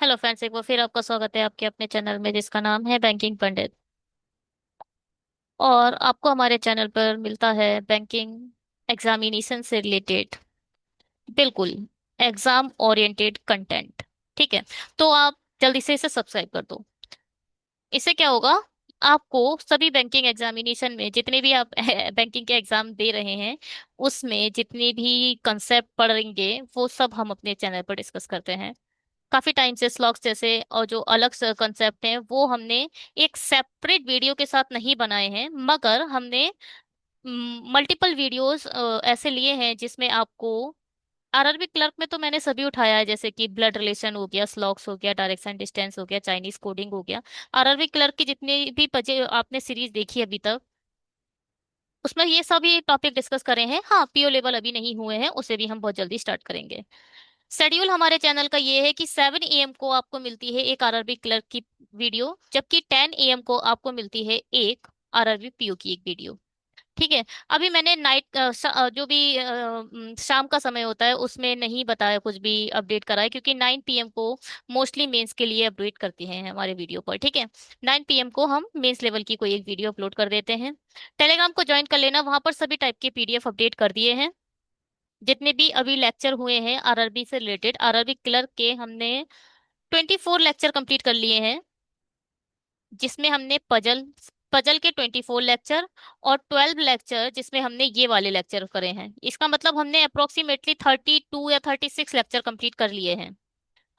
Hello friends, एक बार फिर आपका स्वागत है आपके अपने चैनल में जिसका नाम है बैंकिंग पंडित। और आपको हमारे चैनल पर मिलता है बैंकिंग एग्जामिनेशन से रिलेटेड, बिल्कुल एग्जाम ओरिएंटेड कंटेंट। ठीक है, तो आप जल्दी से इसे सब्सक्राइब कर दो। इससे क्या होगा, आपको सभी बैंकिंग एग्जामिनेशन में जितने भी आप बैंकिंग के एग्जाम दे रहे हैं उसमें जितने भी कंसेप्ट पढ़ेंगे वो सब हम अपने चैनल पर डिस्कस करते हैं। काफी टाइम से स्लॉग्स जैसे और जो अलग कंसेप्ट हैं वो हमने एक सेपरेट वीडियो के साथ नहीं बनाए हैं, मगर हमने मल्टीपल वीडियोस ऐसे लिए हैं जिसमें आपको आरआरबी क्लर्क में तो मैंने सभी उठाया है, जैसे कि ब्लड रिलेशन हो गया, स्लॉग्स हो गया, डायरेक्शन डिस्टेंस हो गया, चाइनीज कोडिंग हो गया। आरआरबी क्लर्क की जितनी भी आपने सीरीज देखी अभी तक उसमें ये सभी टॉपिक डिस्कस करे हैं। हाँ, पीओ लेवल अभी नहीं हुए हैं, उसे भी हम बहुत जल्दी स्टार्ट करेंगे। शेड्यूल हमारे चैनल का ये है कि 7 AM को आपको मिलती है एक आरआरबी क्लर्क की वीडियो, जबकि 10 AM को आपको मिलती है एक आरआरबी पीओ की एक वीडियो। ठीक है। अभी मैंने नाइट जो भी शाम का समय होता है उसमें नहीं बताया, कुछ भी अपडेट करा है, क्योंकि 9 PM को मोस्टली मेंस के लिए अपडेट करते हैं हमारे वीडियो पर। ठीक है, 9 PM को हम मेंस लेवल की कोई एक वीडियो अपलोड कर देते हैं। टेलीग्राम को ज्वाइन कर लेना, वहां पर सभी टाइप के पीडीएफ अपडेट कर दिए हैं। जितने भी अभी लेक्चर हुए हैं आरआरबी से रिलेटेड, आरआरबी क्लर्क के हमने 24 लेक्चर कंप्लीट कर लिए हैं, जिसमें हमने पजल पजल के 24 लेक्चर और 12 लेक्चर जिसमें हमने ये वाले लेक्चर करे हैं। इसका मतलब हमने अप्रोक्सीमेटली 32 या 36 लेक्चर कंप्लीट कर लिए हैं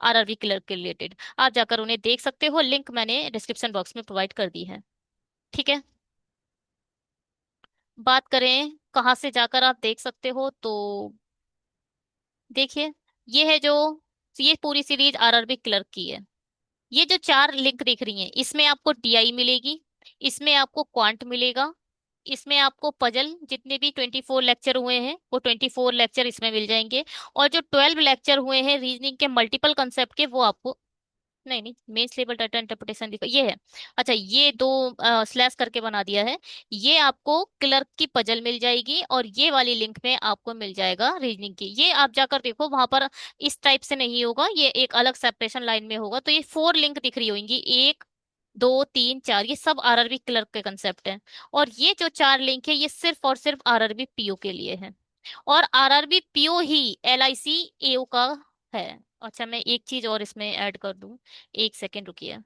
आरआरबी क्लर्क के रिलेटेड। आप जाकर उन्हें देख सकते हो, लिंक मैंने डिस्क्रिप्शन बॉक्स में प्रोवाइड कर दी है। ठीक है, बात करें कहाँ से जाकर आप देख सकते हो, तो देखिए, ये है जो ये पूरी सीरीज आरआरबी क्लर्क की है। ये जो 4 लिंक दिख रही हैं इसमें आपको टीआई मिलेगी, इसमें आपको क्वांट मिलेगा, इसमें आपको पजल जितने भी 24 लेक्चर हुए हैं वो 24 लेक्चर इसमें मिल जाएंगे, और जो 12 लेक्चर हुए हैं रीजनिंग के मल्टीपल कंसेप्ट के वो आपको, नहीं नहीं, मेंस लेवल डाटा इंटरप्रिटेशन दिखा ये है। अच्छा, ये दो स्लैश करके बना दिया है, ये आपको क्लर्क की पजल मिल जाएगी, और ये वाली लिंक में आपको मिल जाएगा रीजनिंग की। ये आप जाकर देखो, वहां पर इस टाइप से नहीं होगा, ये एक अलग सेपरेशन लाइन में होगा। तो ये 4 लिंक दिख रही होंगी, 1 2 3 4, ये सब आरआरबी क्लर्क के कंसेप्ट हैं। और ये जो 4 लिंक है ये सिर्फ और सिर्फ आरआरबी पीओ के लिए है, और आरआरबी पीओ ही एलआईसी एओ का है। अच्छा, मैं एक चीज और इसमें ऐड कर दूं, एक सेकेंड रुकिए।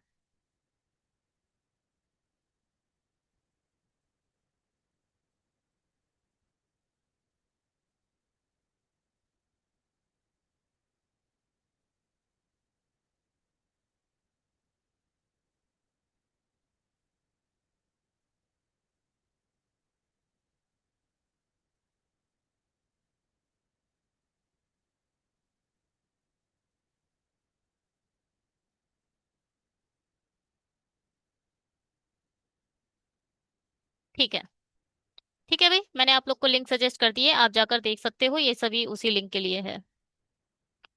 ठीक है, ठीक है भाई, मैंने आप लोग को लिंक सजेस्ट कर दिए, आप जाकर देख सकते हो, ये सभी उसी लिंक के लिए है।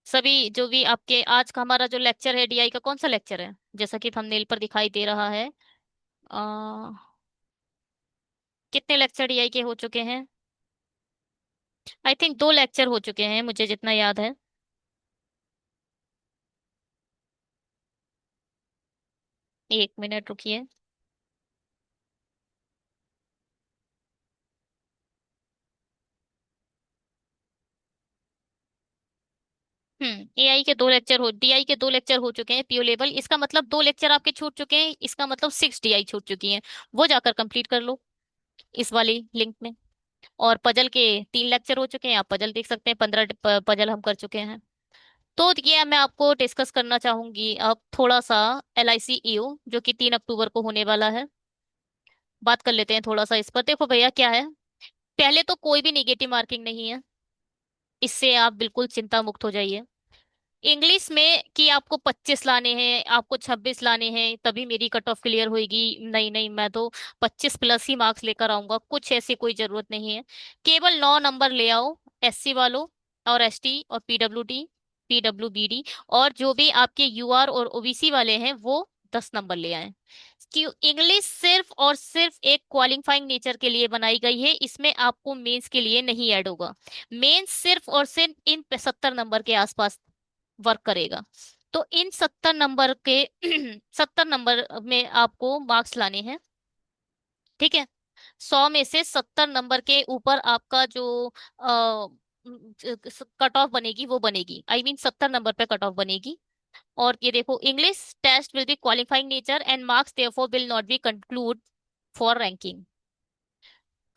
सभी जो भी आपके आज का हमारा जो लेक्चर है डीआई का, कौन सा लेक्चर है, जैसा कि थंबनेल पर दिखाई दे रहा है। आ, कितने लेक्चर डीआई के हो चुके हैं? आई थिंक 2 लेक्चर हो चुके हैं मुझे जितना याद है। 1 मिनट रुकिए। एआई के 2 लेक्चर हो, डीआई के 2 लेक्चर हो चुके हैं, पीओ लेवल, इसका मतलब 2 लेक्चर आपके छूट चुके हैं, इसका मतलब 6 डीआई छूट चुकी हैं। वो जाकर कंप्लीट कर लो इस वाली लिंक में। और पजल के 3 लेक्चर हो चुके हैं, आप पजल देख सकते हैं, 15 पजल हम कर चुके हैं। तो ये मैं आपको डिस्कस करना चाहूंगी अब थोड़ा सा एल आई सी ईओ, जो कि 3 अक्टूबर को होने वाला है। बात कर लेते हैं थोड़ा सा इस पर। देखो भैया क्या है, पहले तो कोई भी निगेटिव मार्किंग नहीं है, इससे आप बिल्कुल चिंता मुक्त हो जाइए। इंग्लिश में कि आपको 25 लाने हैं, आपको 26 लाने हैं तभी मेरी कट ऑफ क्लियर होगी, नहीं नहीं, मैं तो 25+ ही मार्क्स लेकर आऊंगा, कुछ ऐसी कोई जरूरत नहीं है। केवल 9 नंबर ले आओ एससी वालों, और एसटी और पीडब्ल्यूडी, पीडब्ल्यूबीडी, और जो भी आपके यूआर और ओबीसी वाले हैं वो 10 नंबर ले आए। कि इंग्लिश सिर्फ और सिर्फ एक क्वालिफाइंग नेचर के लिए बनाई गई है, इसमें आपको मेंस के लिए नहीं ऐड होगा। मेंस सिर्फ और सिर्फ इन 75 नंबर के आसपास वर्क करेगा। तो इन 70 नंबर के 70 नंबर में आपको मार्क्स लाने हैं। ठीक है। 100 में से 70 नंबर के ऊपर आपका जो कट ऑफ बनेगी वो बनेगी, आई मीन 70 नंबर पे कट ऑफ बनेगी। और ये देखो, English test will be qualifying nature and marks therefore will not be conclude for ranking.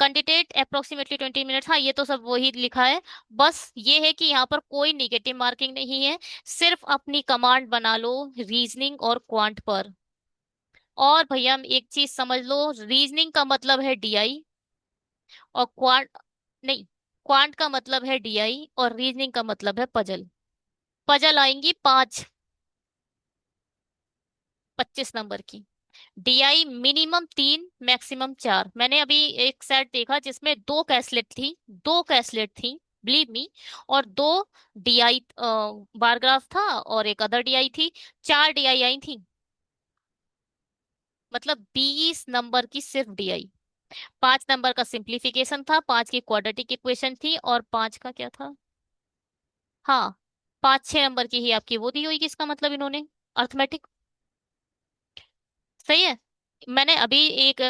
Candidate approximately 20 minutes, हाँ ये तो सब वही लिखा है। बस ये है कि यहाँ पर कोई निगेटिव मार्किंग नहीं है, सिर्फ अपनी कमांड बना लो रीजनिंग और क्वांट पर। और भैया एक चीज समझ लो, रीजनिंग का मतलब है डीआई, और क्वांट नहीं, क्वांट का मतलब है डीआई और रीजनिंग का मतलब है पजल। पजल आएंगी 25 नंबर की। DI minimum 3, maximum 4। मैंने अभी एक सेट देखा जिसमें दो कैसलेट थी, दो कैसलेट थी, बिलीव मी। और दो डीआई बार ग्राफ था और एक अदर डीआई थी। 4 डीआई आई थी, मतलब 20 नंबर की सिर्फ डीआई। 5 नंबर का सिंप्लीफिकेशन था, 5 की क्वाड्रेटिक इक्वेशन थी, और 5 का क्या था, हाँ, 5-6 नंबर की ही आपकी वो दी हुई, इसका मतलब इन्होंने अर्थमेटिक। सही है। मैंने अभी एक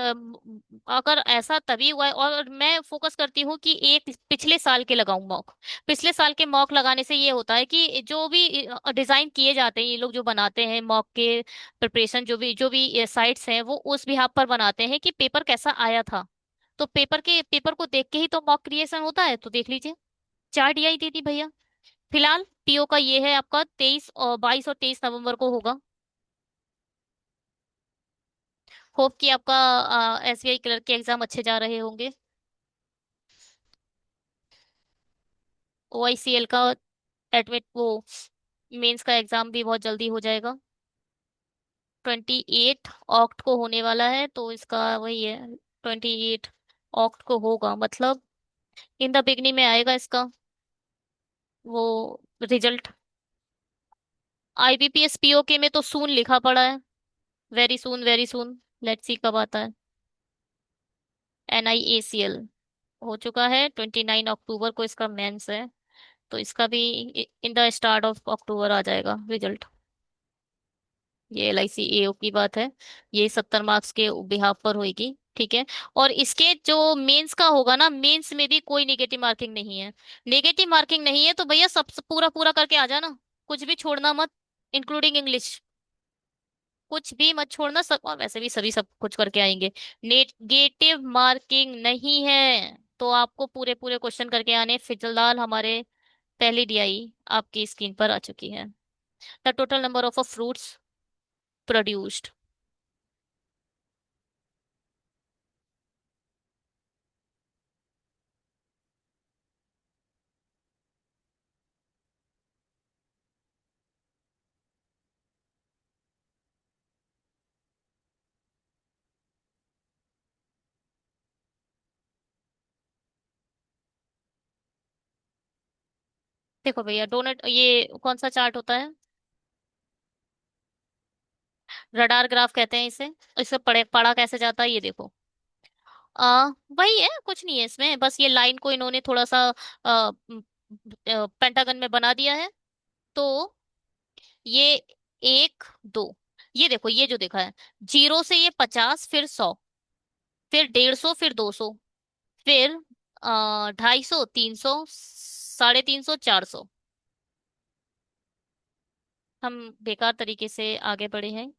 अगर ऐसा तभी हुआ है, और मैं फोकस करती हूँ कि एक पिछले साल के लगाऊं मॉक। पिछले साल के मॉक लगाने से ये होता है कि जो भी डिजाइन किए जाते हैं, ये लोग जो बनाते हैं मॉक के प्रिपरेशन, जो भी साइट्स हैं, वो उस बिहाफ पर बनाते हैं कि पेपर कैसा आया था। तो पेपर को देख के ही तो मॉक क्रिएशन होता है, तो देख लीजिए। 4 डीआई दे दी भैया। फिलहाल पीओ का ये है आपका 22 और 23 नवंबर को होगा। होप कि आपका एसबीआई क्लर्क के एग्जाम अच्छे जा रहे होंगे। ओआईसीएल का एडमिट वो मेंस का एग्जाम भी बहुत जल्दी हो जाएगा। 28 अक्ट को होने वाला है, तो इसका वही है, 28 अक्ट को होगा, मतलब इन द बिगनिंग में आएगा इसका वो रिजल्ट। आईबीपीएस पीओके में तो सून लिखा पड़ा है, very soon very soon. Let's see कब आता है। एनआईएसीएल हो चुका है, 29 अक्टूबर को इसका मेंस है, तो इसका भी in the start of October आ जाएगा रिजल्ट। ये एलआईसी एओ की बात है। ये 70 मार्क्स के बिहाफ पर होगी, ठीक है। और इसके जो मेंस का होगा ना, मेंस में भी कोई नेगेटिव मार्किंग नहीं है। नेगेटिव मार्किंग नहीं है तो भैया सब पूरा पूरा करके आ जाना, कुछ भी छोड़ना मत, इंक्लूडिंग इंग्लिश। कुछ भी मत छोड़ना, सब, और वैसे भी सभी सब कुछ करके आएंगे। नेगेटिव मार्किंग नहीं है, तो आपको पूरे पूरे क्वेश्चन करके आने। फिलहाल हमारे पहली डीआई आपकी स्क्रीन पर आ चुकी है। The total number of fruits produced. देखो भैया, डोनट ये कौन सा चार्ट होता है? रडार ग्राफ कहते हैं इसे। इसे पढ़ा कैसे जाता है, ये देखो। वही है, कुछ नहीं है इसमें, बस ये लाइन को इन्होंने थोड़ा सा पेंटागन में बना दिया है। तो ये 1 2, ये देखो, ये जो देखा है, 0 से ये 50, फिर 100, फिर 150, फिर 200, फिर 250, 300, 350, 400। हम बेकार तरीके से आगे बढ़े हैं।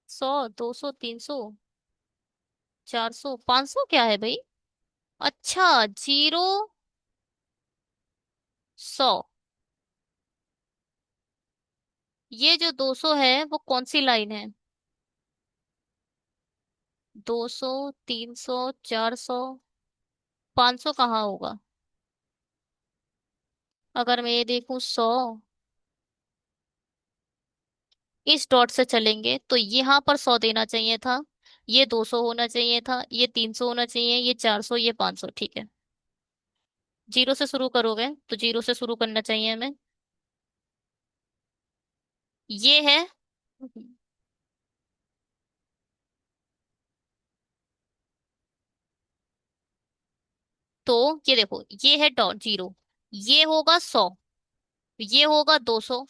100, 200, 300, 400, 500 क्या है भाई? अच्छा, 0, 100। ये जो 200 है वो कौन सी लाइन है? 200, 300, 400, 500 कहाँ होगा? अगर मैं ये देखूं 100, इस डॉट से चलेंगे तो यहाँ पर 100 देना चाहिए था, ये 200 होना चाहिए था, ये 300 होना चाहिए, ये 400, ये 500, ठीक है। 0 से शुरू करोगे तो 0 से शुरू करना चाहिए हमें। ये है। तो ये देखो, ये है डॉट 0, ये होगा 100, ये होगा 200,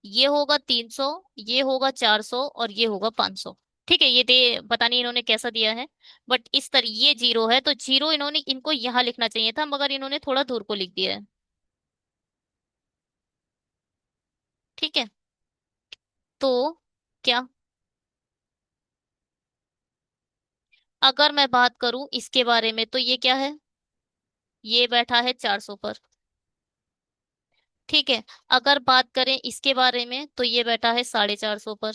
ये होगा 300, ये होगा 400 और ये होगा 500। ठीक है, ये दे पता नहीं इन्होंने कैसा दिया है, बट इस तरह ये जीरो है, तो जीरो इन्होंने इनको यहाँ लिखना चाहिए था, मगर इन्होंने थोड़ा दूर को लिख दिया है। ठीक है, तो क्या, अगर मैं बात करूं इसके बारे में तो ये क्या है, ये बैठा है 400 पर। ठीक है, अगर बात करें इसके बारे में तो ये बैठा है 450 पर।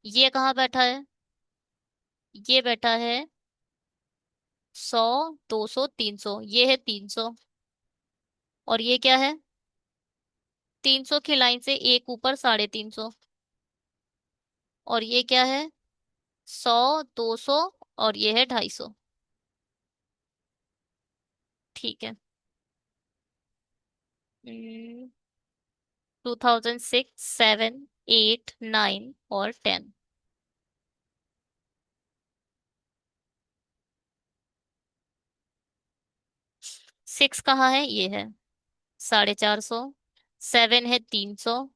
ये कहाँ बैठा है, ये बैठा है 100, 200, 300, ये है 300। और ये क्या है, 300 की लाइन से एक ऊपर 350। और ये क्या है, 100, 200 और ये है 250। ठीक है। 2006, 7, 8, 9 और 10। 6 कहाँ है, ये है 450। 7 है 300,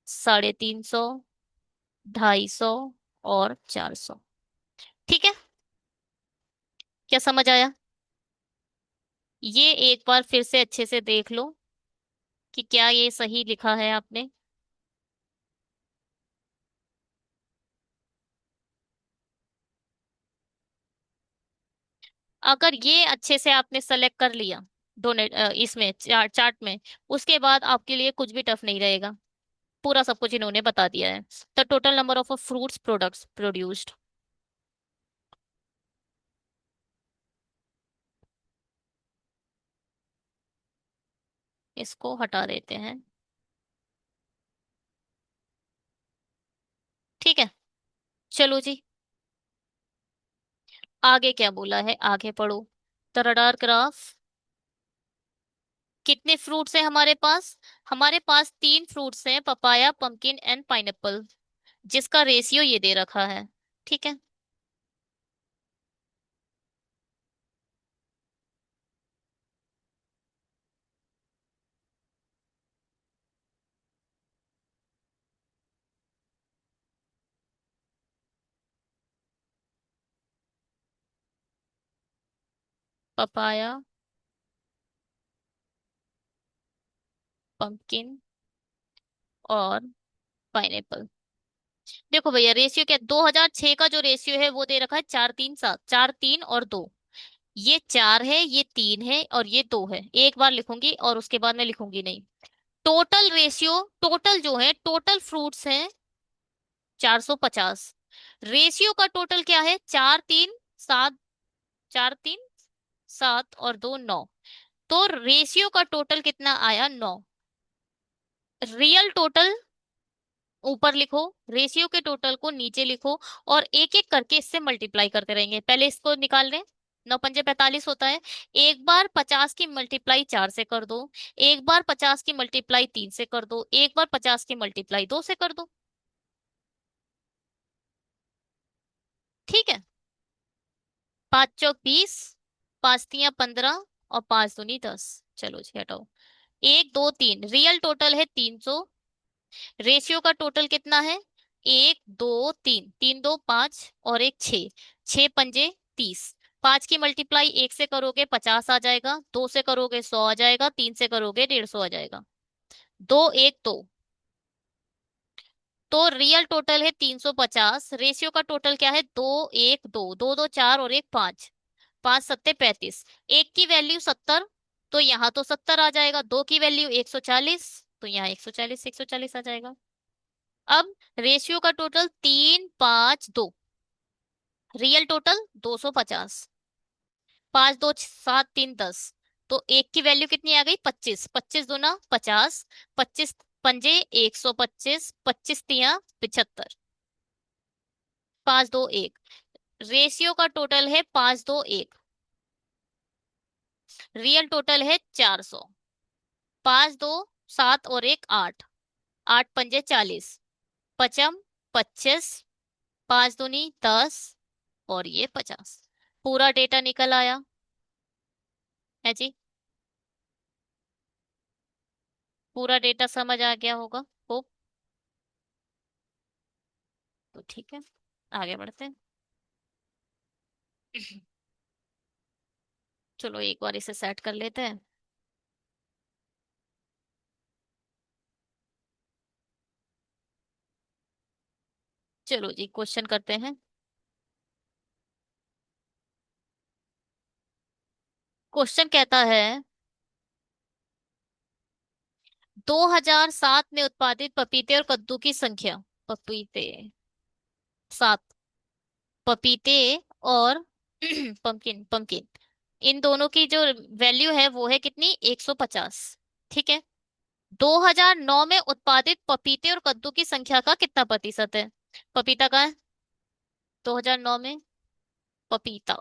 350, 250 और 400। ठीक है, क्या समझ आया? ये एक बार फिर से अच्छे से देख लो कि क्या ये सही लिखा है आपने। अगर ये अच्छे से आपने सेलेक्ट कर लिया डोनेट इसमें चार्ट में, उसके बाद आपके लिए कुछ भी टफ नहीं रहेगा। पूरा सब कुछ इन्होंने बता दिया है। The total number of fruits products produced. इसको हटा देते हैं। ठीक है, चलो जी, आगे क्या बोला है, आगे पढ़ो। The radar graph. कितने फ्रूट्स हैं हमारे पास, हमारे पास 3 फ्रूट्स हैं, पपाया, पंपकिन एंड पाइनएप्पल, जिसका रेशियो ये दे रखा है। ठीक है, पपाया, पंपकिन और पाइनएप्पल। देखो भैया, रेशियो क्या, 2006 का जो रेशियो है वो दे रखा है 4-3-7, 4, 3 और 2। ये 4 है, ये 3 है और ये 2 है। एक बार लिखूंगी और उसके बाद मैं लिखूंगी नहीं। टोटल रेशियो, टोटल जो है, टोटल फ्रूट्स हैं 450। रेशियो का टोटल क्या है, 4-3-7, 4-3-7 और 2-9। तो रेशियो का टोटल कितना आया, 9। रियल टोटल ऊपर लिखो, रेशियो के टोटल को नीचे लिखो, और एक एक करके इससे मल्टीप्लाई करते रहेंगे। पहले इसको निकाल लें। 9 पंजे 45 होता है। एक बार 50 की मल्टीप्लाई 4 से कर दो, एक बार 50 की मल्टीप्लाई 3 से कर दो, एक बार 50 की मल्टीप्लाई 2 से कर दो। ठीक है, 5 चौक 20, 5 तियां 15 और 5 दूनी 10। चलो जी हटाओ। 1, 2, 3, रियल टोटल है 300। रेशियो का टोटल कितना है, 1, 2, 3, 3, 2, 5 और एक 6, 6 पंजे 30। 5 की मल्टीप्लाई 1 से करोगे 50 आ जाएगा, 2 से करोगे 100 आ जाएगा, 3 से करोगे 150 आ जाएगा। 2, 1, 2। तो रियल टोटल है 350। रेशियो का टोटल क्या है, 2, 1, 2, 2, 2, 4 और एक 5, 5 सत्ते 35। एक की वैल्यू 70, तो यहाँ तो 70 आ जाएगा। दो की वैल्यू 140, तो यहाँ 140, 140 आ जाएगा। अब रेशियो का टोटल 3, 5, 2, रियल टोटल 250। 5, 2, 7, 3, 10। तो एक की वैल्यू कितनी आ गई, 25, 25 दूना 50, 25 पंजे 125, 25 तियां 75। 5, 2, 1। रेशियो का टोटल है 5, 2, 1। रियल टोटल है 400। 5, 2, 7 और एक 8, 8 पंजे 40, पचम 25, 5 दूनी 10 और ये 50। पूरा डेटा निकल आया है जी। पूरा डेटा समझ आ गया होगा, होप। तो ठीक है, आगे बढ़ते हैं। चलो एक बार इसे सेट कर लेते हैं। चलो जी, क्वेश्चन करते हैं। क्वेश्चन कहता है, 2007 में उत्पादित पपीते और कद्दू की संख्या। पपीते, 7। पपीते और पंकिन, पंकिन, इन दोनों की जो वैल्यू है वो है कितनी, 150। ठीक है। 2009 में उत्पादित पपीते और कद्दू की संख्या का कितना प्रतिशत है? पपीता का है 2009 में, पपीता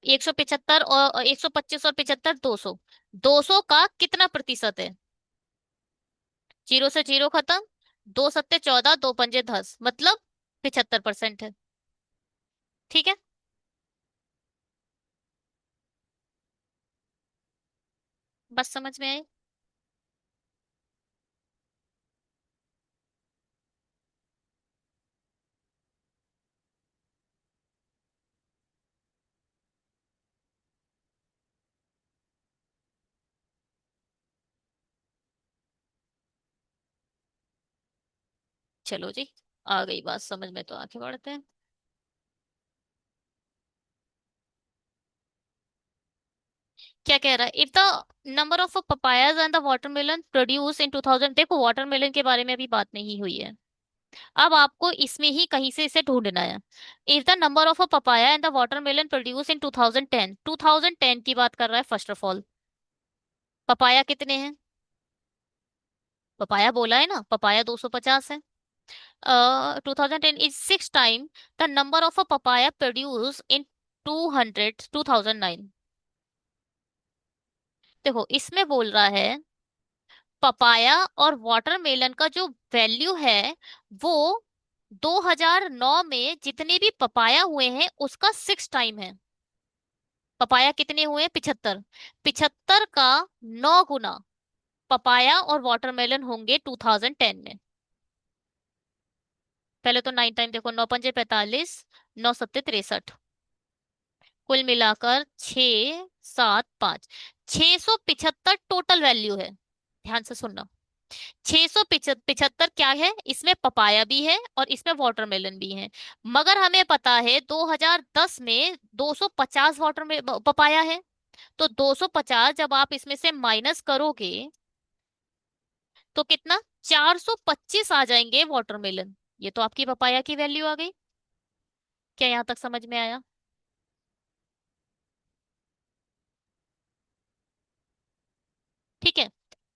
175, और 125 और 75, 200। 200 का कितना प्रतिशत है? जीरो से जीरो खत्म, 2 सत्ते 14, 2 पंजे 10, मतलब 75% है। ठीक है। बस समझ में आई। चलो जी, आ गई बात समझ में, तो आगे बढ़ते हैं। क्या कह रहा है, if the number of papayas and the watermelon produce in 2000, देखो वाटरमेलन के बारे में अभी बात नहीं हुई है। अब आपको इसमें ही कहीं से इसे ढूंढना है। If the number of papaya and the watermelon produce in 2010, 2010 की बात कर रहा है फर्स्ट ऑफ ऑल। पपाया कितने हैं? पपाया बोला है ना, पपाया 250 है। 2010 is 6 time the number of papaya produce in 2009। देखो इसमें बोल रहा है, पपाया और वाटरमेलन का जो वैल्यू है वो 2009 में जितने भी पपाया हुए हैं उसका 6 टाइम है। पपाया कितने हुए? 75। 75 का 9 गुना पपाया और वाटरमेलन होंगे 2010 में। पहले तो 9 टाइम देखो, 9 पंजे 45, 9 सत्ते 63, कुल मिलाकर 6 7 5, 675 टोटल वैल्यू है। ध्यान से सुनना, 675 क्या है, इसमें पपाया भी है और इसमें वाटरमेलन भी है। मगर हमें पता है 2010 में 250 वाटर में पपाया है। तो 250 जब आप इसमें से माइनस करोगे तो कितना, 425 आ जाएंगे वाटरमेलन। ये तो आपकी पपाया की वैल्यू आ गई। क्या यहां तक समझ में आया? ठीक है।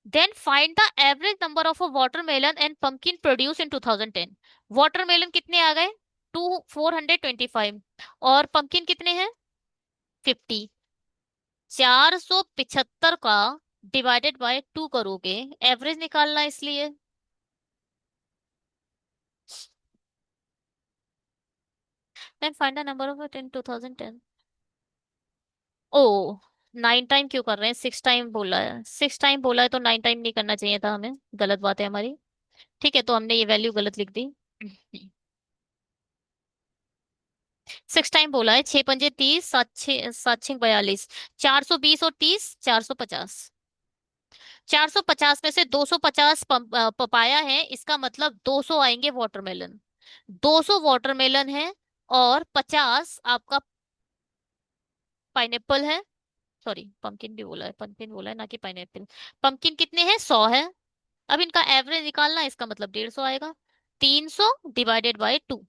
Then find the average number of watermelon and pumpkin produce in 2010। Watermelon कितने आ गए, 425, और पंकिन कितने हैं, 50। 475 का डिवाइडेड बाय 2 करोगे, एवरेज निकालना है इसलिए। Then find the number of it in 2010। ओ, 9 टाइम क्यों कर रहे हैं, 6 टाइम बोला है, 6 टाइम बोला है तो 9 टाइम नहीं करना चाहिए था हमें, गलत बात है हमारी। ठीक है, तो हमने ये वैल्यू गलत लिख दी। 6 टाइम बोला है, 6 पंजे 30, 7 6 42, 420 और 30, 450। 450 में से 250 पपाया है, इसका मतलब 200 आएंगे वाटरमेलन। 200 वाटरमेलन है और 50 आपका पाइनएप्पल है। सॉरी, पंकिन भी बोला है, पंकिन बोला है ना कि पाइनएप्पल। पंकिन कितने हैं, 100 है। अब इनका एवरेज निकालना है, इसका मतलब 150 आएगा। 300 डिवाइडेड बाय 2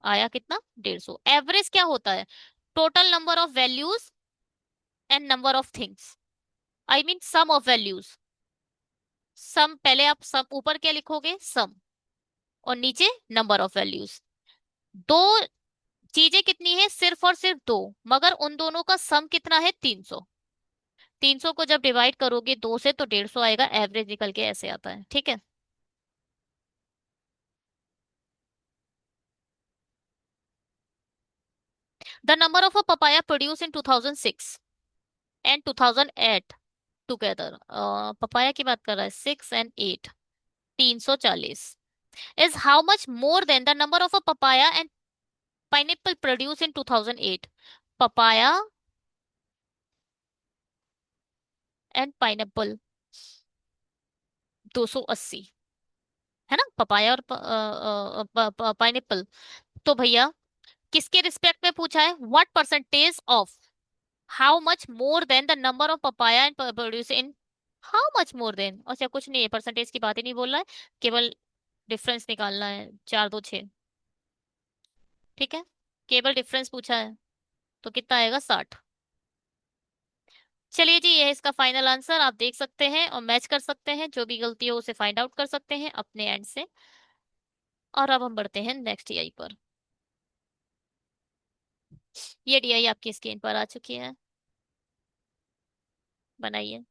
आया कितना, 150। एवरेज क्या होता है, total number of values and number of things, I mean sum of values. Sum, पहले आप सम ऊपर क्या लिखोगे, सम, और नीचे नंबर ऑफ वैल्यूज। दो चीजें कितनी है, सिर्फ और सिर्फ दो, मगर उन दोनों का सम कितना है, 300। 300 को जब डिवाइड करोगे 2 से तो 150 आएगा, एवरेज निकल के ऐसे आता है। ठीक है। The number of a papaya produce in 2006 and 2008, together, papaya की बात कर रहा है, 6 and 8, 340, is how much more than the number of a papaya and pineapple produce in 2008। Papaya and pineapple 280, है ना, पपाया और पाइनएप्पल। तो भैया किसके रिस्पेक्ट में पूछा है, what percentage of, how much more than the number of papaya and produce in, how much more than, अच्छा कुछ नहीं है, परसेंटेज की बात ही नहीं बोल रहा है, केवल डिफरेंस निकालना है, 4 2 6, ठीक है, केवल डिफरेंस पूछा है, तो कितना आएगा, 60। चलिए जी, ये है इसका फाइनल आंसर, आप देख सकते हैं और मैच कर सकते हैं, जो भी गलती हो उसे फाइंड आउट कर सकते हैं अपने एंड से। और अब हम बढ़ते हैं नेक्स्ट एआई पर। ये डीआई आपकी स्क्रीन पर आ चुकी है, बनाइए।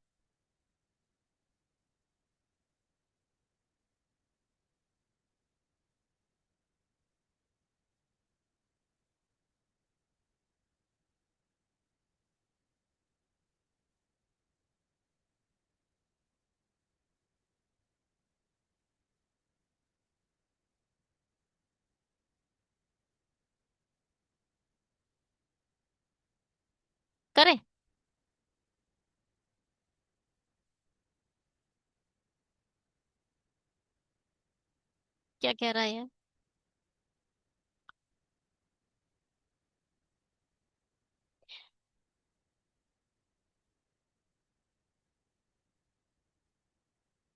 करें, क्या कह रहा है?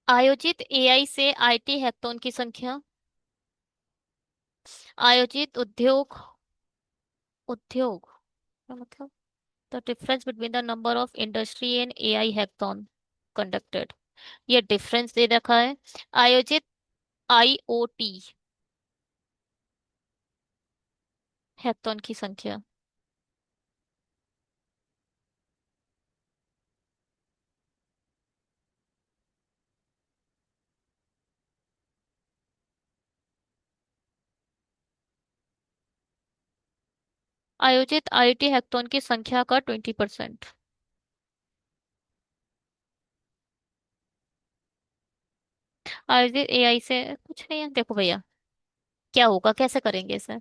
आयोजित एआई से आईटी हैकाथॉन की संख्या, आयोजित उद्योग, उद्योग क्या मतलब, the difference between the number of industry and AI hackathon conducted, ये डिफरेंस दे रखा है। आयोजित आईओटी हैकाथॉन की संख्या, आयोजित आईटी हैकाथॉन की संख्या का 20%। आयोजित एआई से कुछ नहीं है, देखो भैया क्या होगा, कैसे करेंगे इसे।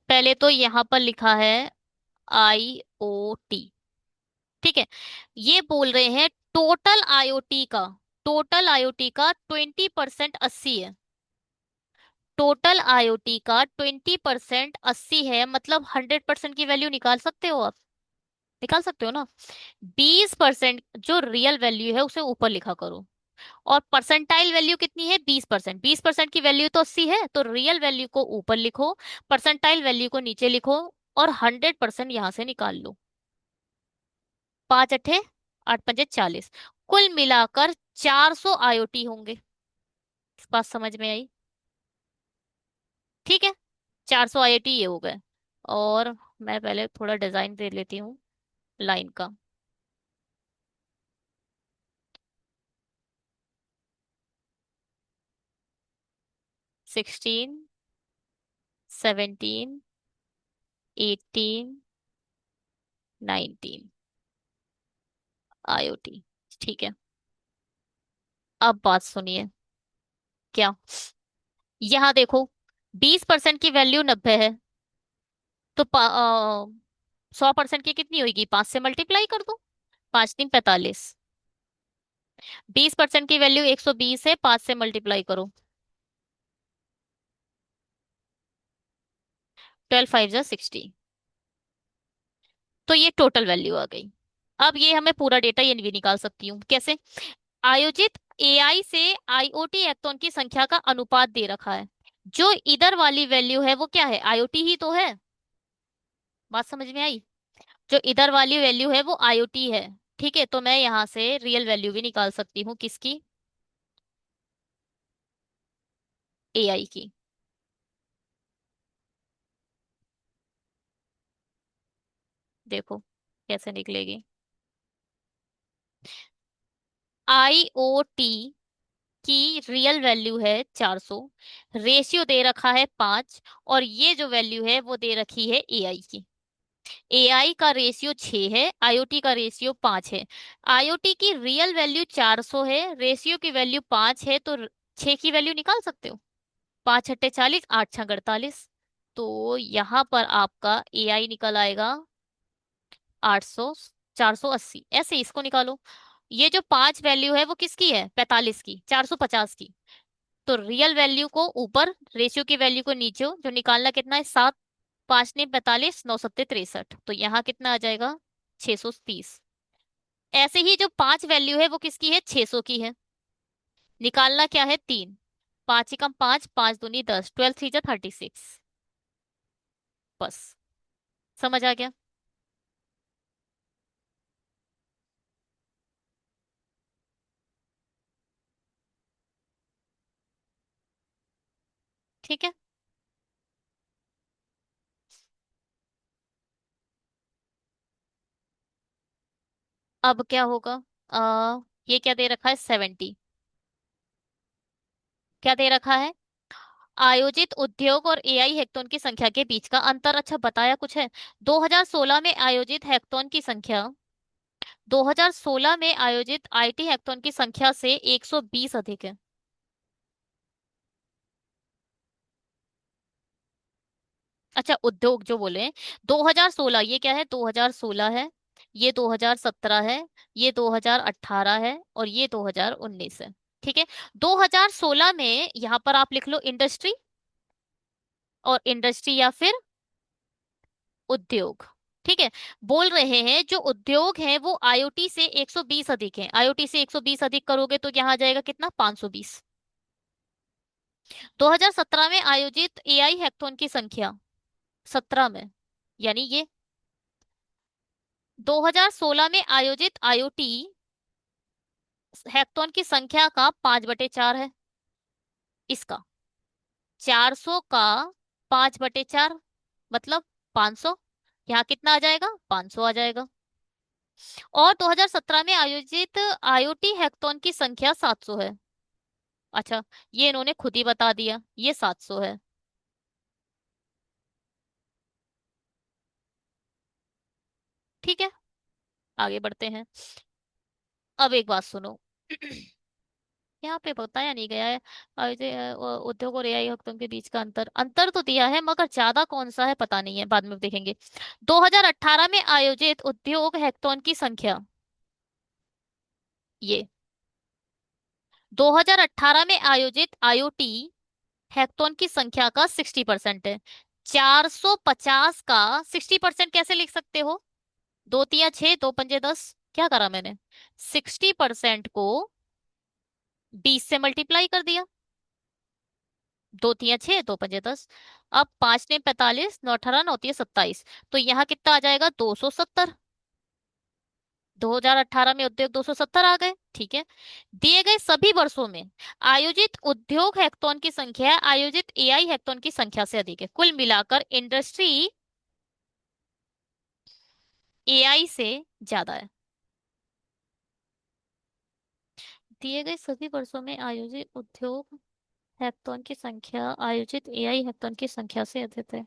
पहले तो यहाँ पर लिखा है आईओटी, ठीक है, ये बोल रहे हैं टोटल आईओटी का, टोटल आईओटी का 20% 80 है, टोटल आईओटी का 20% 80 है, मतलब 100% की वैल्यू निकाल सकते हो आप, निकाल सकते हो ना। 20% जो रियल वैल्यू है उसे ऊपर लिखा करो, और परसेंटाइल वैल्यू कितनी है, 20%, 20% की वैल्यू तो 80 है, तो रियल वैल्यू को ऊपर लिखो, परसेंटाइल वैल्यू को नीचे लिखो, और 100% यहां से निकाल लो। 5 8 8 5 40, कुल मिलाकर 400 आईओटी होंगे। इस बात समझ में आई? ठीक है, 400 आईओटी ये हो गए। और मैं पहले थोड़ा डिजाइन दे लेती हूँ लाइन का। 16, 17, 18, 19 आईओटी, ठीक है। अब बात सुनिए, क्या, यहाँ देखो 20% की वैल्यू 90 है, तो 100% की कितनी होगी, 5 से मल्टीप्लाई कर दो, 5 3 45। 20% की वैल्यू 120 है, 5 से मल्टीप्लाई करो, 12 5 60, तो ये टोटल वैल्यू आ गई। अब ये हमें पूरा डेटा ये भी निकाल सकती हूँ, कैसे, आयोजित एआई से आईओटी हैकाथॉन की संख्या का अनुपात दे रखा है, जो इधर वाली वैल्यू है वो क्या है, आईओटी ही तो है, बात समझ में आई, जो इधर वाली वैल्यू है वो आईओटी है, ठीक है, तो मैं यहाँ से रियल वैल्यू भी निकाल सकती हूँ, किसकी, एआई की। देखो कैसे निकलेगी, आईओटी की रियल वैल्यू है 400, रेशियो दे रखा है 5, और ये जो वैल्यू है वो दे रखी है एआई की, एआई का रेशियो 6 है, आईओटी का रेशियो 5 है। आईओटी की रियल वैल्यू 400 है, रेशियो की वैल्यू 5 है, तो 6 की वैल्यू निकाल सकते हो। 5 × 8 = 40, 8 × 48। तो यहाँ पर आपका एआई निकल आएगा 800, 480, ऐसे इसको निकालो। ये जो 5 वैल्यू है वो किसकी है? 45 की, 450 की। तो रियल वैल्यू को ऊपर, रेशियो की वैल्यू को नीचे, जो निकालना कितना है? 7। 5 ने 45, 9 × 7 = 63, तो यहाँ कितना आ जाएगा? 630। ऐसे ही जो 5 वैल्यू है वो किसकी है? 600 की है। निकालना क्या है? 3। 5 × 5, 5 दूनी 10, 12 × 3 = 36। बस, समझ आ गया? ठीक है। अब क्या होगा? ये क्या दे रखा है? 70। क्या दे रखा है? आयोजित उद्योग और एआई हैकाथॉन की संख्या के बीच का अंतर। अच्छा, बताया कुछ है? 2016 में आयोजित हैकाथॉन की संख्या, 2016 में आयोजित आईटी हैकाथॉन की संख्या से 120 अधिक है। अच्छा, उद्योग जो बोले, 2016 ये क्या है? 2016 है, ये 2017 है, ये 2018 है, और ये 2019 है। ठीक है। 2016 में यहां पर आप लिख लो इंडस्ट्री, और इंडस्ट्री या फिर उद्योग। ठीक है। बोल रहे हैं जो उद्योग है वो आईओटी से 120 अधिक है। आईओटी से 120 अधिक करोगे तो यहाँ आ जाएगा कितना? 520। 2017 में आयोजित एआई हैकाथॉन की संख्या, 17 में, यानी ये 2016 में आयोजित आईओटी हैकाथॉन की संख्या का 5/4 है। इसका 400 का 5/4, मतलब 500। यहाँ कितना आ जाएगा? 500 आ जाएगा। और 2017 में आयोजित आईओटी हैकाथॉन की संख्या 700 है। अच्छा, ये इन्होंने खुद ही बता दिया, ये 700 है। ठीक है, आगे बढ़ते हैं। अब एक बात सुनो। यहाँ पे बताया नहीं गया है उद्योग और एआई हैकाथॉन के बीच का अंतर। अंतर तो दिया है, मगर ज्यादा कौन सा है पता नहीं है, बाद में देखेंगे। 2018 में आयोजित उद्योग हैकाथॉन की संख्या, ये 2018 में आयोजित आईओटी हैकाथॉन की संख्या का 60% है। 450 का 60% कैसे लिख सकते हो? 2 × 3 = 6, 2 × 5 = 10। क्या करा मैंने? 60% को 20 से मल्टीप्लाई कर दिया। 2 × 3 = 6, 2 × 5 = 10। अब 5 ने 45, 9 × 18, 9 × 27। तो यहाँ कितना आ जाएगा? 270। 2018 में उद्योग 270 आ गए। ठीक है। दिए गए सभी वर्षों में आयोजित उद्योग हैकाथॉन की संख्या आयोजित एआई हैकाथॉन की संख्या से अधिक है। कुल मिलाकर इंडस्ट्री एआई से ज्यादा है। दिए गए सभी वर्षों में आयोजित उद्योग हैकाथॉन की संख्या आयोजित एआई हैकाथॉन की संख्या से अधिक है।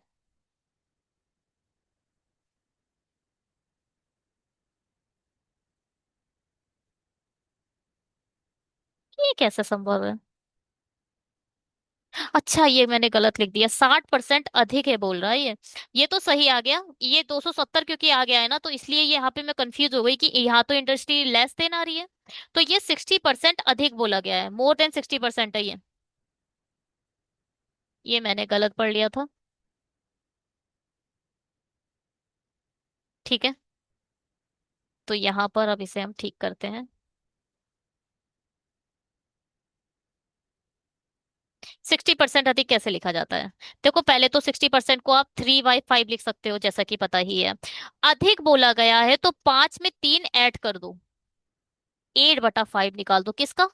ये कैसे संभव है? अच्छा, ये मैंने गलत लिख दिया, 60% अधिक है बोल रहा है ये तो सही आ गया। ये 270 क्योंकि आ गया है ना, तो इसलिए यहाँ पे मैं कंफ्यूज हो गई कि यहाँ तो इंडस्ट्री लेस देन आ रही है। तो ये 60% अधिक बोला गया है, मोर देन 60% है ये। ये मैंने गलत पढ़ लिया था। ठीक है, तो यहाँ पर अब इसे हम ठीक करते हैं। 60% अधिक कैसे लिखा जाता है? देखो, पहले तो 60% को आप 3/5 लिख सकते हो, जैसा कि पता ही है। अधिक बोला गया है तो 5 में 3 ऐड कर दो, 8/5 निकाल दो। किसका?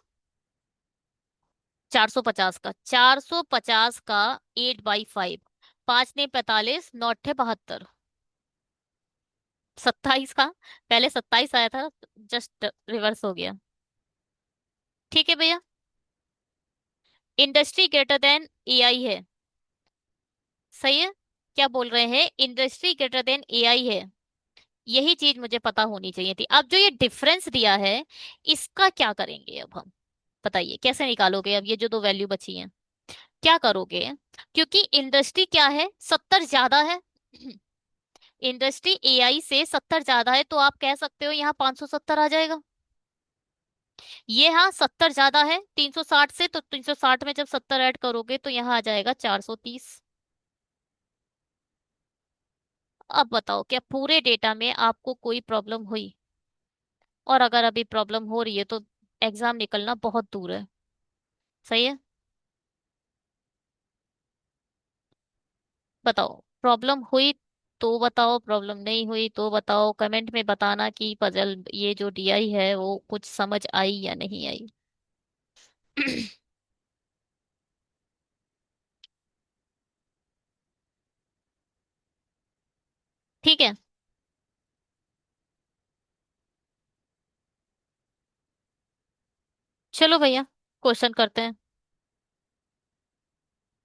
450 का। 450 का 8/5, 5 ने 45, 9 × 8 = 72। 27 का, पहले 27 आया था, जस्ट रिवर्स हो गया। ठीक है भैया। इंडस्ट्री ग्रेटर देन एआई है, सही है। क्या बोल रहे हैं, इंडस्ट्री ग्रेटर देन एआई है। यही चीज मुझे पता होनी चाहिए थी। अब जो ये डिफरेंस दिया है, इसका क्या करेंगे अब हम? बताइए कैसे निकालोगे अब ये जो दो वैल्यू बची हैं, क्या करोगे? क्योंकि इंडस्ट्री क्या है, 70 ज्यादा है। इंडस्ट्री एआई से 70 ज्यादा है, तो आप कह सकते हो यहाँ 570 आ जाएगा। ये हाँ 70 ज्यादा है 360 से, तो 360 में जब 70 ऐड करोगे तो यहाँ आ जाएगा 430। अब बताओ क्या पूरे डेटा में आपको कोई प्रॉब्लम हुई? और अगर अभी प्रॉब्लम हो रही है तो एग्जाम निकलना बहुत दूर है। सही है। बताओ प्रॉब्लम हुई तो बताओ, प्रॉब्लम नहीं हुई तो बताओ, कमेंट में बताना कि पजल ये जो डीआई है वो कुछ समझ आई या नहीं आई। ठीक है। चलो भैया, क्वेश्चन करते हैं।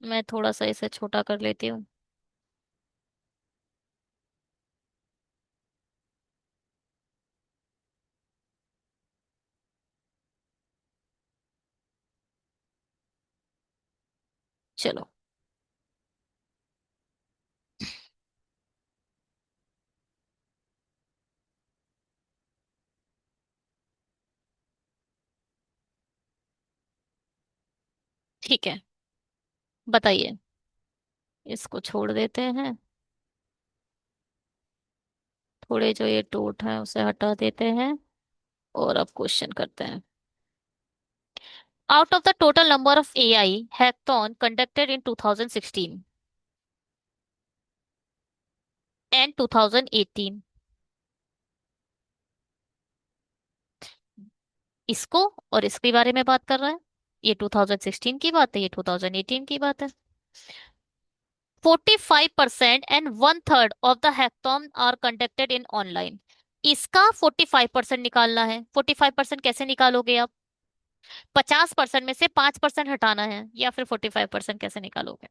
मैं थोड़ा सा इसे छोटा कर लेती हूँ। चलो। ठीक है, बताइए। इसको छोड़ देते हैं। थोड़े जो ये टोट है उसे हटा देते हैं। और अब क्वेश्चन करते हैं। Out of the total number of AI hackathon conducted in 2016 and 2018, इसको और इसके बारे में बात कर रहा है। ये 2016 की बात है, ये 2018 की बात है। 45% and 1/3 of the hackathon are conducted in online. इसका 45% निकालना है। 45% कैसे निकालोगे आप? 50% में से 5% हटाना है, या फिर 45% कैसे निकालोगे?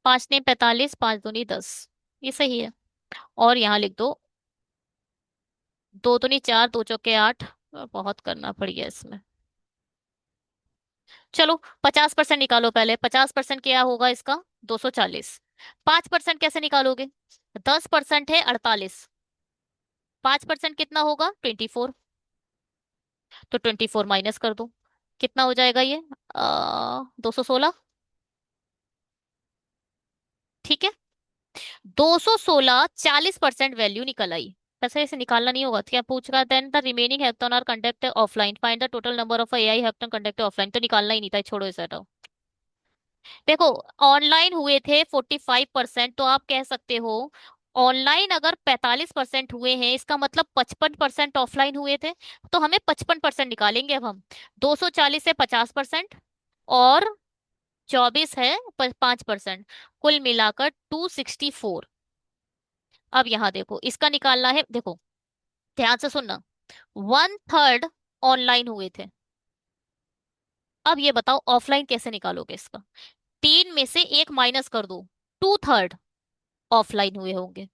5 ने 45, 5 दूनी 10। ये सही है। और यहाँ लिख दो, दो दूनी 4, दो चौके 8। बहुत करना पड़ गया इसमें। चलो 50% निकालो पहले। 50% क्या होगा इसका? 240। 5% कैसे निकालोगे? 10% है 48। 5% कितना होगा? 24। तो 24 माइनस कर दो। कितना हो जाएगा ये? 216। ठीक है। 216, 40% वैल्यू निकल आई। वैसे इसे निकालना नहीं होगा, क्या पूछ रहा? Then the remaining hackathon are conduct offline, find the total number of AI hackathon conduct offline. तो निकालना ही नहीं था, छोड़ो इसे, हटाओ। देखो, ऑनलाइन हुए थे 45%, तो आप कह सकते हो ऑनलाइन अगर 45% हुए हैं, इसका मतलब 55% ऑफलाइन हुए थे। तो हमें 55% निकालेंगे अब हम। 240 से 50%, और 24 है 5%, कुल मिलाकर 264। अब यहाँ देखो, इसका निकालना है। देखो ध्यान से सुनना। 1/3 ऑनलाइन हुए थे। अब ये बताओ ऑफलाइन कैसे निकालोगे इसका? 3 में से एक माइनस कर दो। 2/3 ऑफलाइन हुए होंगे।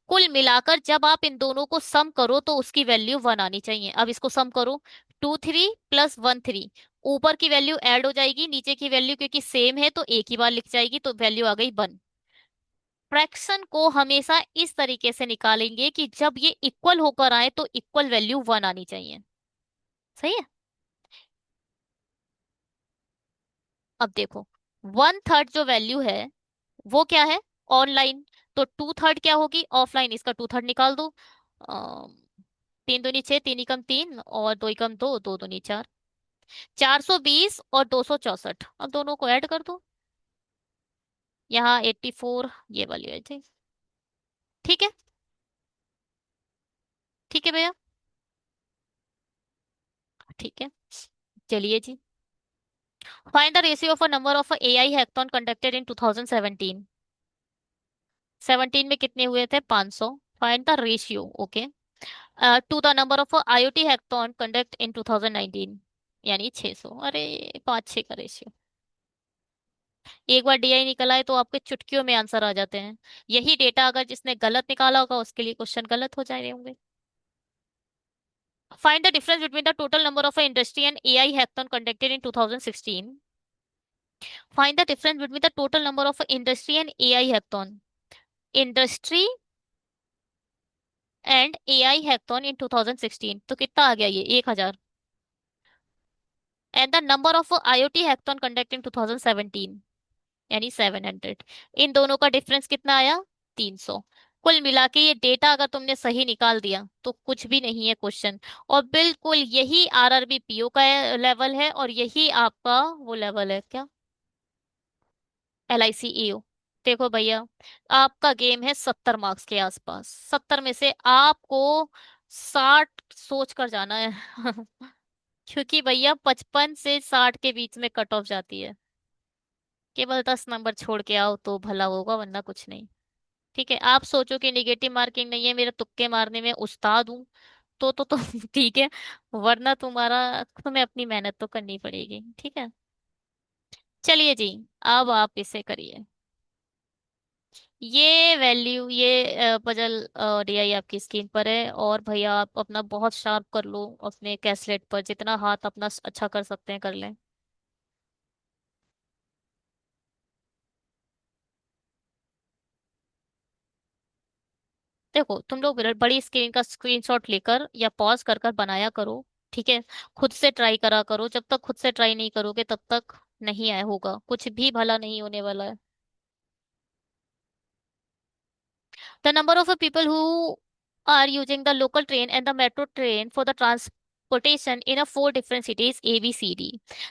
कुल मिलाकर जब आप इन दोनों को सम करो तो उसकी वैल्यू 1 आनी चाहिए। अब इसको सम करो। 2 3 प्लस 1 3। ऊपर की वैल्यू ऐड हो जाएगी, नीचे की वैल्यू क्योंकि सेम है तो एक ही बार लिख जाएगी, तो वैल्यू आ गई 1। फ्रैक्शन को हमेशा इस तरीके से निकालेंगे कि जब ये इक्वल होकर आए तो इक्वल वैल्यू 1 आनी चाहिए। सही है। अब देखो, 1/3 जो वैल्यू है वो क्या है? ऑनलाइन। तो 2/3 क्या होगी? ऑफलाइन। इसका 2/3 निकाल दो। 3 दूनी 6, 3 एकम 3, और 2 एकम 2, 2 दूनी 4। 420 और 264, अब दोनों को ऐड कर दो। यहाँ 84, ये वाली है जी। ठीक है। ठीक है भैया। ठीक है। चलिए जी। Find the ratio of a number of AI hackathon conducted in 2017। 17 में कितने हुए थे? 500। Find the ratio, okay, to the number of IoT hackathon conduct in 2019, यानी 600। अरे 5 6 का रेशियो। एक बार डीआई निकला है तो आपके चुटकियों में आंसर आ जाते हैं। यही डेटा अगर जिसने गलत निकाला होगा उसके लिए क्वेश्चन गलत हो जाए होंगे। Find the difference between the total number of industry and AI hackathon conducted in 2016। Find the difference between the total number of industry and AI hackathon, industry and AI hackathon in 2016, तो कितना आ गया ये 1000। And the number of IoT hackathon conducted in 2017, यानी 700। इन दोनों का difference कितना आया? 300। कुल मिला के ये डेटा अगर तुमने सही निकाल दिया तो कुछ भी नहीं है क्वेश्चन। और बिल्कुल यही आरआरबी पीओ का लेवल है, और यही आपका वो लेवल है क्या, एलआईसी ईओ। देखो भैया, आपका गेम है 70 मार्क्स के आसपास, 70 में से आपको 60 सोच कर जाना है। क्योंकि भैया 55 से 60 के बीच में कट ऑफ जाती है। केवल 10 नंबर छोड़ के आओ तो भला होगा, वरना कुछ नहीं। ठीक है, आप सोचो कि निगेटिव मार्किंग नहीं है, मेरे तुक्के मारने में उस्ताद हूँ, तो ठीक है। वरना तुम्हें अपनी मेहनत तो करनी पड़ेगी, ठीक है। चलिए जी, अब आप इसे करिए। ये वैल्यू, ये पजल डीआई आपकी स्क्रीन पर है, और भैया आप अपना बहुत शार्प कर लो, अपने कैसलेट पर जितना हाथ अपना अच्छा कर सकते हैं कर लें। देखो तुम लोग बड़ी स्क्रीन का स्क्रीनशॉट लेकर या पॉज कर कर बनाया करो, ठीक है। खुद से ट्राई करा करो, जब तक खुद से ट्राई नहीं करोगे तब तक नहीं आया होगा, कुछ भी भला नहीं होने वाला है। The number of people who are using the local train and the metro train for the transportation in a four different cities A, B, C, D.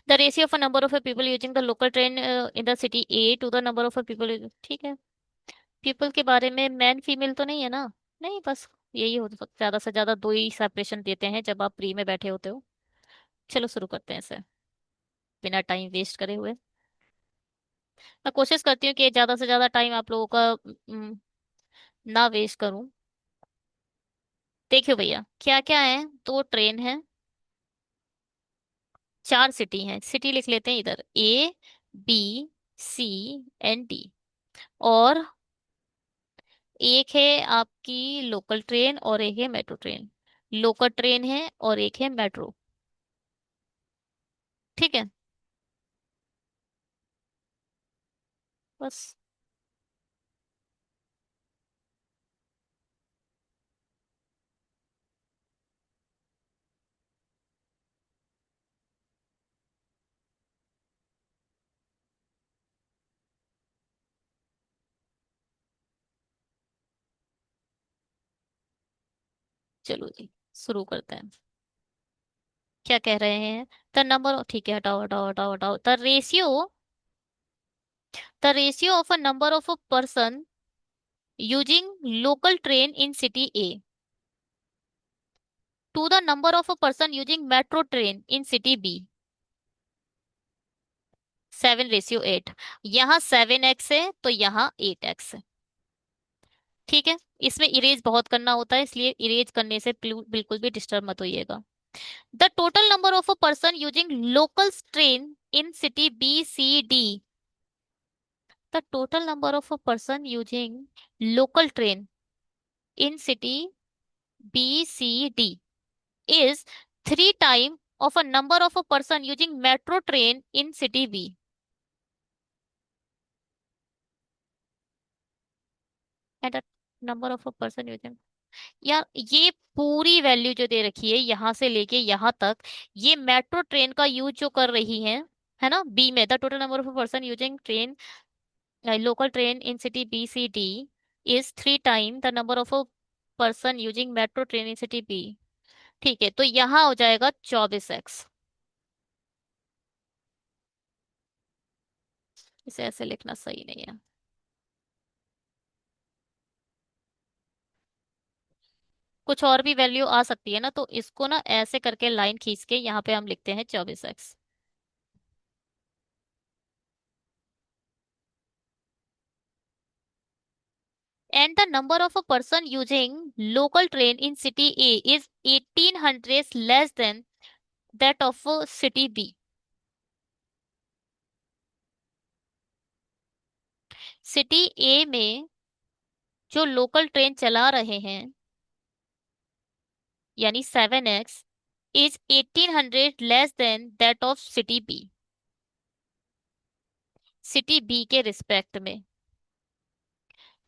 The ratio of a number of people using the local train in the city A to the number of people, ठीक है। People के बारे में man female तो नहीं है ना? नहीं, बस यही हो सकता, ज्यादा से ज्यादा दो ही सेपरेशन देते हैं जब आप प्री में बैठे होते हो। चलो शुरू करते हैं इसे, बिना टाइम वेस्ट करे हुए। मैं कोशिश करती हूँ कि ज्यादा से ज्यादा टाइम आप लोगों का ना वेस्ट करूं। देखियो भैया, क्या क्या है, दो ट्रेन है, चार सिटी हैं, सिटी लिख लेते हैं इधर, ए, बी, सी एंड डी। और एक है आपकी लोकल ट्रेन और एक है मेट्रो ट्रेन। लोकल ट्रेन है और एक है मेट्रो, ठीक है। बस। चलो जी, शुरू करते हैं। क्या कह रहे हैं? द नंबर, ठीक है, हटाओ हटाओ हटाओ हटाओ। The ratio of a number of a person using local train in city A to the number of a person using metro train in city B. 7:8। यहाँ 7x है तो यहाँ 8x है, ठीक है। इसमें इरेज बहुत करना होता है, इसलिए इरेज करने से बिल्कुल भी डिस्टर्ब मत होइएगा। The total number of a person using local train in city B C D. The total number of a person using local train in city B C D is 3 times of a number of a person using metro train in city B. And the number of a person using, यार ये पूरी value जो दे रखी है यहाँ से लेके यहाँ तक, ये मेट्रो ट्रेन का यूज जो कर रही है ना, बी में the total number of a person using train, local train in city B C D is 3 time the number of a person using metro train in city B. ठीक है, तो यहाँ हो जाएगा 24x। इसे ऐसे लिखना सही नहीं है। कुछ और भी वैल्यू आ सकती है ना, तो इसको ना ऐसे करके लाइन खींच के यहाँ पे हम लिखते हैं 24x। And the number of a person using local train in city A is 1800 less than that of city B. City A में जो लोकल ट्रेन चला रहे हैं, यानी 7x, is 1800 less than that of city B. City B के respect में।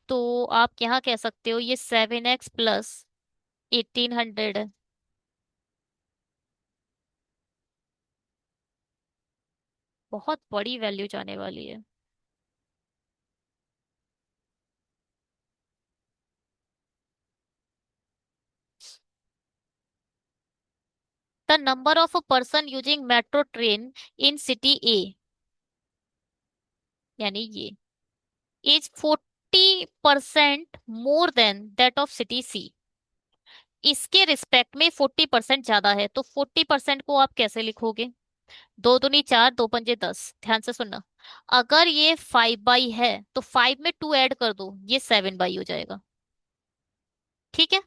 तो आप यहाँ कह सकते हो ये 7x + 1800 है। बहुत बड़ी वैल्यू जाने वाली है। The number of a person using metro train in city A, यानी ये, is 40% more than that of city C. इसके रिस्पेक्ट में 40% ज्यादा है, तो 40% को आप कैसे लिखोगे? दो दूनी चार, दो पंजे 10। ध्यान से सुनना। अगर ये 5/, है तो 5 में 2 ऐड कर दो, ये 7/, हो जाएगा। ठीक है।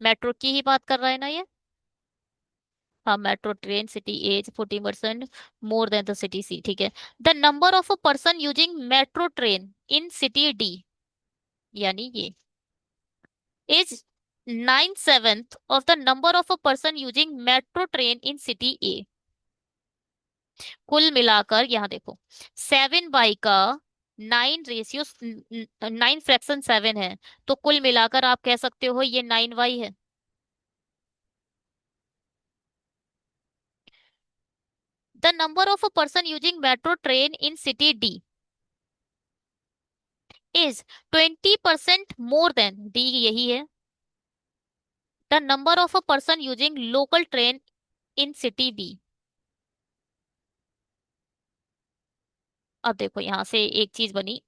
मेट्रो की ही बात कर रहा है ना ये। हाँ, metro train city as 40% more than the city C. ठीक है। The number of a person using metro train in city D, यानी ये, is 9/7 of the number of a person using metro train in city A. कुल मिलाकर यहाँ देखो, 7/, का 9 ratio, 9 fraction 7 है। तो कुल मिलाकर आप कह सकते हो ये 9y है। The number of a person using metro train in city D is 20% more than D, यही है, the number of a person using local train in city B. अब देखो यहां से एक चीज बनी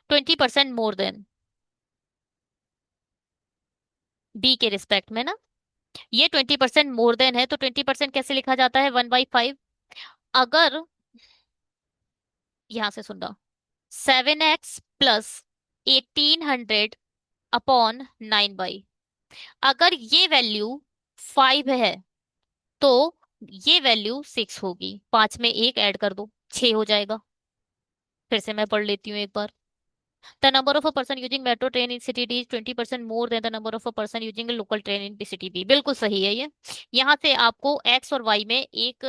20% मोर देन, बी के रिस्पेक्ट में ना। ये 20% मोर देन है, तो 20% कैसे लिखा जाता है? 1/5। अगर, यहां से सुनना, 7x + 1800 अपॉन 9/, अगर ये वैल्यू 5 है तो ये वैल्यू 6 होगी। 5 में एक ऐड कर दो, 6 हो जाएगा। फिर से मैं पढ़ लेती हूँ एक बार। The number of a person using metro train in city D is 20% more than the number of a person using local train in city B. बिल्कुल सही है ये। यहाँ से आपको एक्स और वाई में एक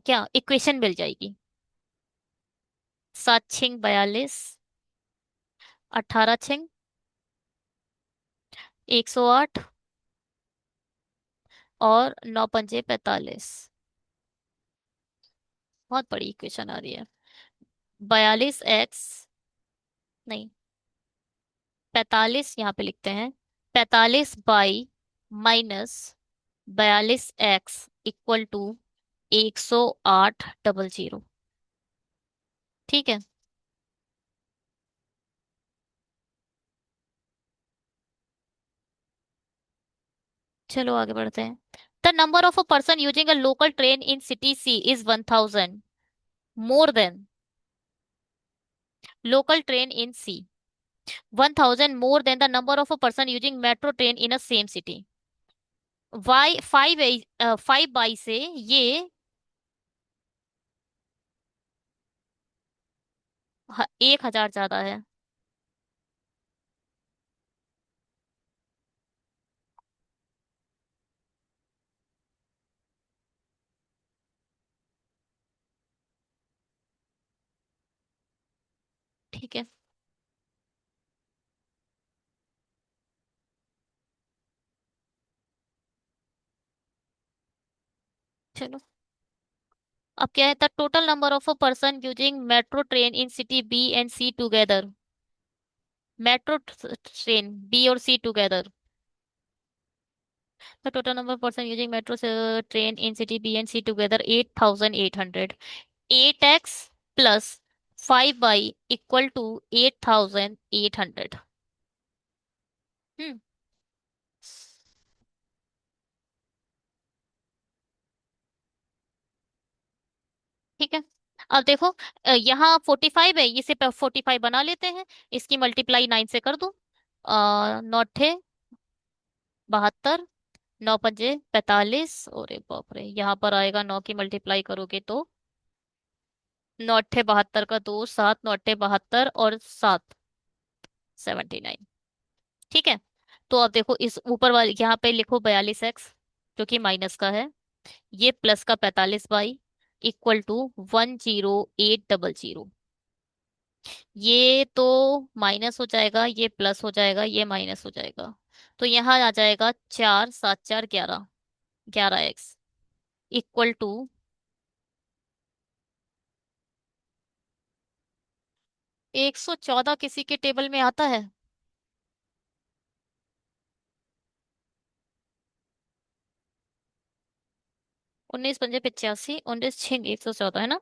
क्या इक्वेशन मिल जाएगी। 7×6 = 42, 18×6 108, और 9×5 = 45। बहुत बड़ी इक्वेशन आ रही है। 42x, नहीं, 45 यहाँ पे लिखते हैं। 45/42x = 10800। ठीक है। चलो आगे बढ़ते हैं। The number of a person using a local train in city C is 1000 more than local train in C, 1000 more than the number of a person using metro train in a same city. Y 5/, से ये 1000 ज्यादा है। ठीक है। चलो, अब क्या है? The total number of a person using metro train in city B and C together. Metro train B और C together. The total number of person using metro train in city B and C together 8800। 8x + 5/, = 8800। Hmm. ठीक है। अब देखो, यहाँ 45 है, इसे 45 बना लेते हैं। इसकी मल्टीप्लाई 9 से कर दो। 9×8 = 72, 9×5 = 45। और बाप रे, यहाँ पर आएगा 9 की मल्टीप्लाई करोगे तो नौ अट्ठे बहत्तर का दो, सात नौ अट्ठे बहत्तर और सात 79। ठीक है। तो अब देखो इस ऊपर वाले यहाँ पे लिखो 42x, जो कि माइनस का है। ये प्लस का 45y इक्वल टू 10800। ये तो माइनस हो जाएगा, ये प्लस हो जाएगा, ये माइनस हो जाएगा। तो यहाँ आ जाएगा 4 7 4 11, 11x इक्वल टू 114। किसी के टेबल में आता है? 19 पंजे 85, 19 6 114 है ना।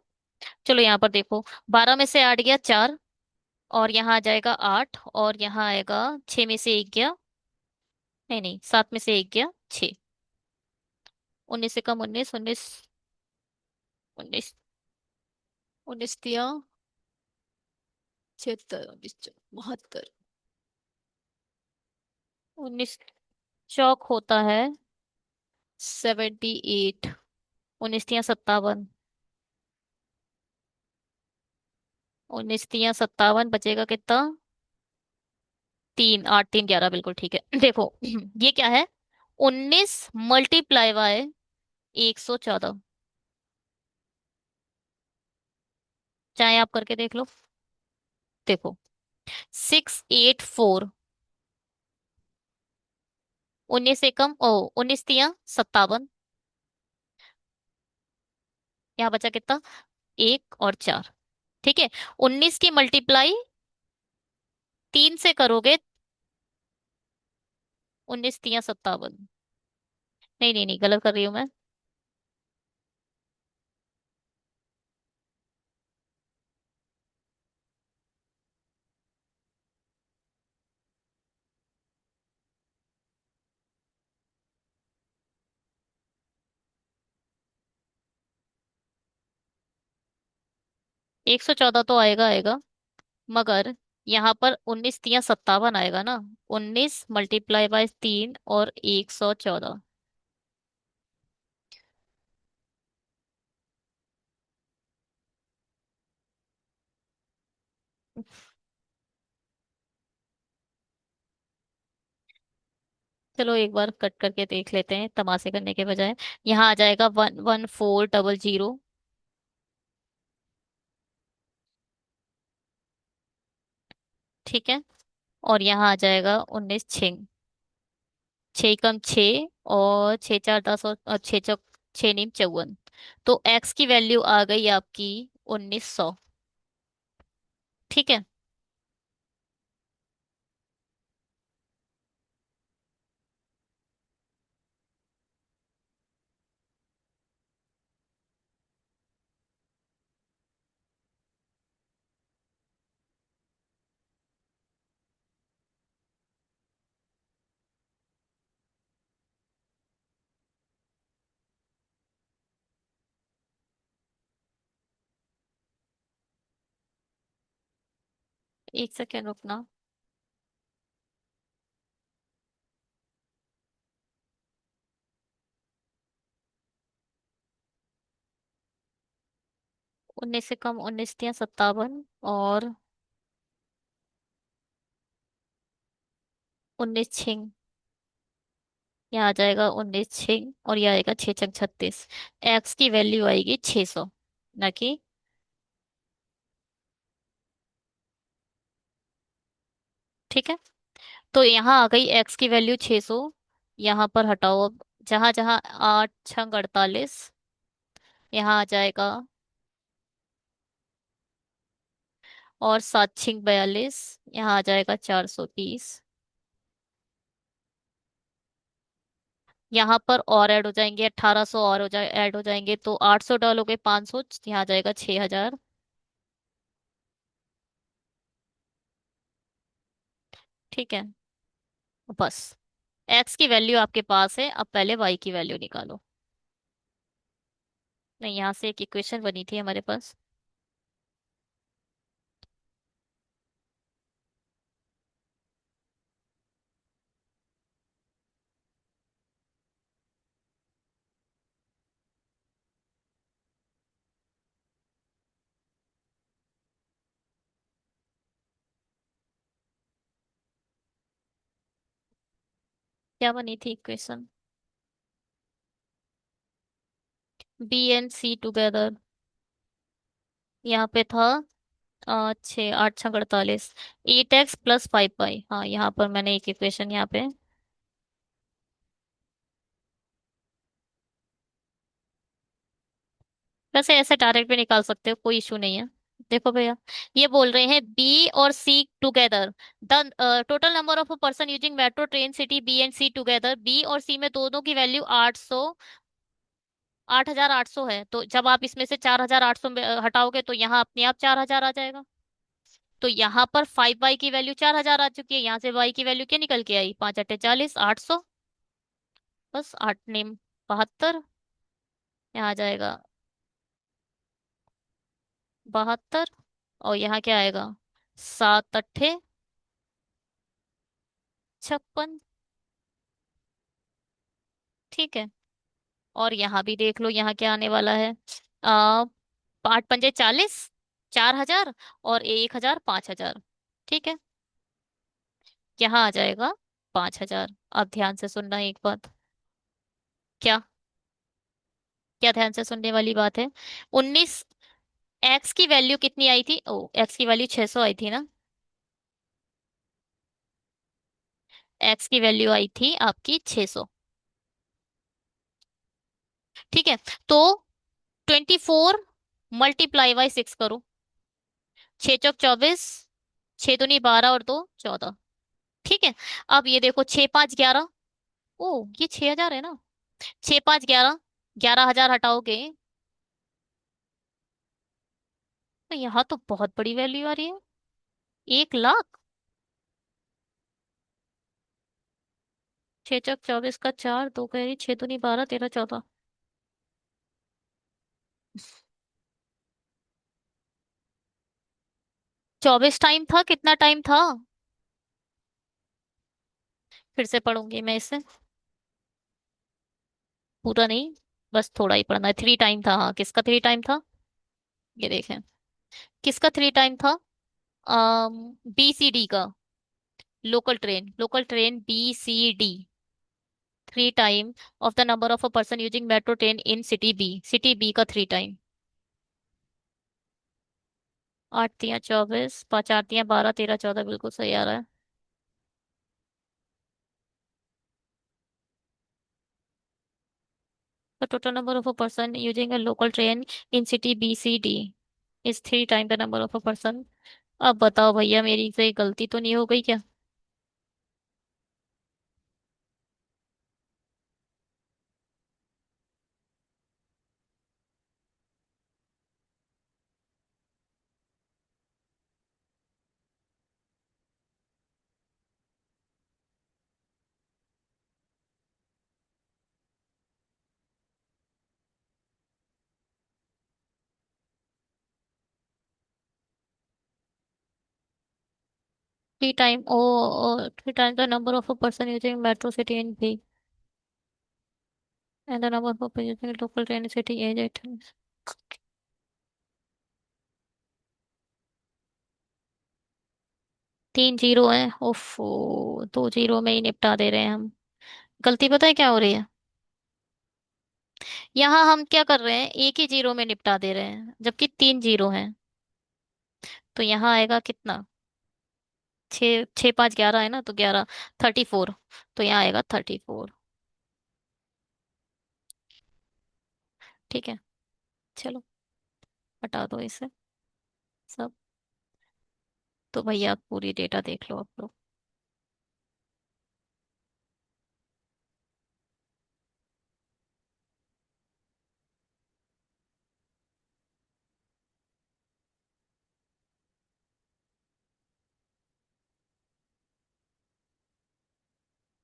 चलो यहाँ पर देखो, 12 में से 8 गया 4, और यहाँ आ जाएगा 8, और यहाँ आएगा 6 में से 1 गया, नहीं नहीं 7 में से 1 गया 6। 19 से कम 19, 19, 19, 19 दिया 76, 19 72, 19 चौक होता है 78, 19 3 57, 19 3 57 बचेगा कितना? 3 8 3 11, बिल्कुल ठीक है। देखो ये क्या है? 19 मल्टीप्लाई बाय 114। चाहे आप करके देख लो। देखो 684, 19 से कम ओ 19 3 57, यहाँ बचा कितना? 1 और 4। ठीक है। 19 की मल्टीप्लाई 3 से करोगे, 19 3 57। नहीं नहीं नहीं, गलत कर रही हूँ मैं। 114 तो आएगा आएगा, मगर यहाँ पर 19 3 57 आएगा ना। 19 मल्टीप्लाई बाय 3 और 114। चलो एक बार कट करके देख लेते हैं तमाशे करने के बजाय। यहाँ आ जाएगा 11400। ठीक है। और यहाँ आ जाएगा 19 6, 6 कम 6, और 6 4 10, और 6 चौक 6 नीम 54। तो एक्स की वैल्यू आ गई आपकी 1900। ठीक है। एक सेकेंड रुकना। 19 से कम 19 3 57, और 19 6, यहाँ आ जाएगा 19 6, और यह आएगा 6 6 36। एक्स की वैल्यू आएगी 600, ना कि। ठीक है। तो यहाँ आ गई एक्स की वैल्यू 600। यहाँ पर हटाओ अब, जहां जहां 8 6 48, यहाँ आ जाएगा, और 7 6 42, यहाँ आ जाएगा 430। यहाँ पर और ऐड हो जाएंगे 1800, और हो जाए ऐड हो जाएंगे, तो 800 डालोगे 500, यहाँ आ जाएगा 6000। ठीक है। बस एक्स की वैल्यू आपके पास है, अब पहले वाई की वैल्यू निकालो। नहीं, यहाँ से एक इक्वेशन बनी थी हमारे पास। क्या बनी थी equation? B and C together. यहाँ पे था 6 8 6 48। 8x + 5y। हाँ, यहाँ पर मैंने एक इक्वेशन यहाँ पे। वैसे ऐसे डायरेक्ट भी निकाल सकते हो, कोई इशू नहीं है। देखो भैया, ये बोल रहे हैं बी और C together, the total number of a person using metro train city B and C together. B और सी में दोनों की वैल्यू 800 8800 है। तो जब आप इसमें से 4800 हटाओगे तो यहाँ अपने आप 4000 आ जाएगा। तो यहाँ पर 5y की वैल्यू 4000 आ चुकी है। यहाँ से y की वैल्यू क्या निकल के आई? 5 8 40, 800। बस 8 ने 72। यहाँ आ जाएगा 72। और यहाँ क्या आएगा? 7 8 56। ठीक है। और यहाँ भी देख लो, यहाँ क्या आने वाला है? 8 5 40, 4000, और 1000 5000। ठीक है। यहाँ आ जाएगा 5000। अब ध्यान से सुनना एक बात। क्या? क्या ध्यान से सुनने वाली बात है? 19। एक्स की वैल्यू कितनी आई थी? ओ, एक्स की वैल्यू 600 आई थी ना। एक्स की वैल्यू आई थी आपकी 600। ठीक है। तो 24 × 6 करो। 6 चौक 24। 6 दूनी 12 और 2 14। ठीक है। अब ये देखो, 6 5 11। ओ, ये 6000 है ना। 6 5 11, 11000 हटाओगे तो यहाँ तो बहुत बड़ी वैल्यू आ रही है। 1 लाख। 6 चौक 24 का 4, 2 कह रही, 6 दूनी 12, 13 14। 24 टाइम था, कितना टाइम था? फिर से पढ़ूंगी मैं इसे। पूरा नहीं, बस थोड़ा ही पढ़ना है। 3 टाइम था। हाँ, किसका 3 टाइम था? ये देखें, किसका 3 टाइम था? बी सी डी का। Local train B C D. 3 time of the number of a person using metro train in city B का 3 टाइम। 8 3 24, 5 8 12, 13 14, बिल्कुल सही आ रहा है। The total number of a person using a local train in city B C D is 3 time the number of a person. अब बताओ भैया, मेरी से गलती तो नहीं हो गई क्या? थ्री टाइम, ओ, 3 time the number of a person using metro city in B and the number of people using local train city as 8। 3 zero है, ओफो। 2 जीरो में ही निपटा दे रहे हैं हम। गलती पता है क्या हो रही है? यहाँ हम क्या कर रहे हैं, एक ही जीरो में निपटा दे रहे हैं, जबकि 3 जीरो हैं। तो यहाँ आएगा कितना? 6 6 5 11 है ना, तो 11, 34। तो यहाँ आएगा 34। ठीक है। चलो, हटा दो इसे सब। तो भैया पूरी डेटा देख लो आप लोग।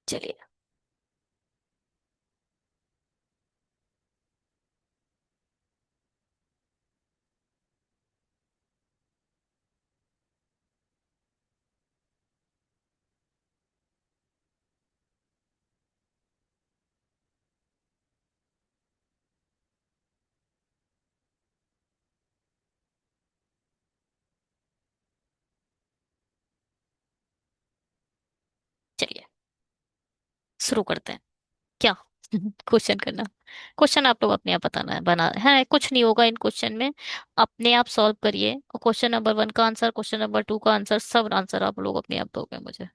चलिए। चलिए। शुरू करते हैं। क्या? क्वेश्चन करना। क्वेश्चन आप लोग अपने आप बताना है, बना है, कुछ नहीं होगा इन क्वेश्चन में। अपने आप सॉल्व करिए, और क्वेश्चन नंबर 1 का आंसर, क्वेश्चन नंबर 2 का आंसर, सब आंसर आप लोग अपने आप दोगे मुझे।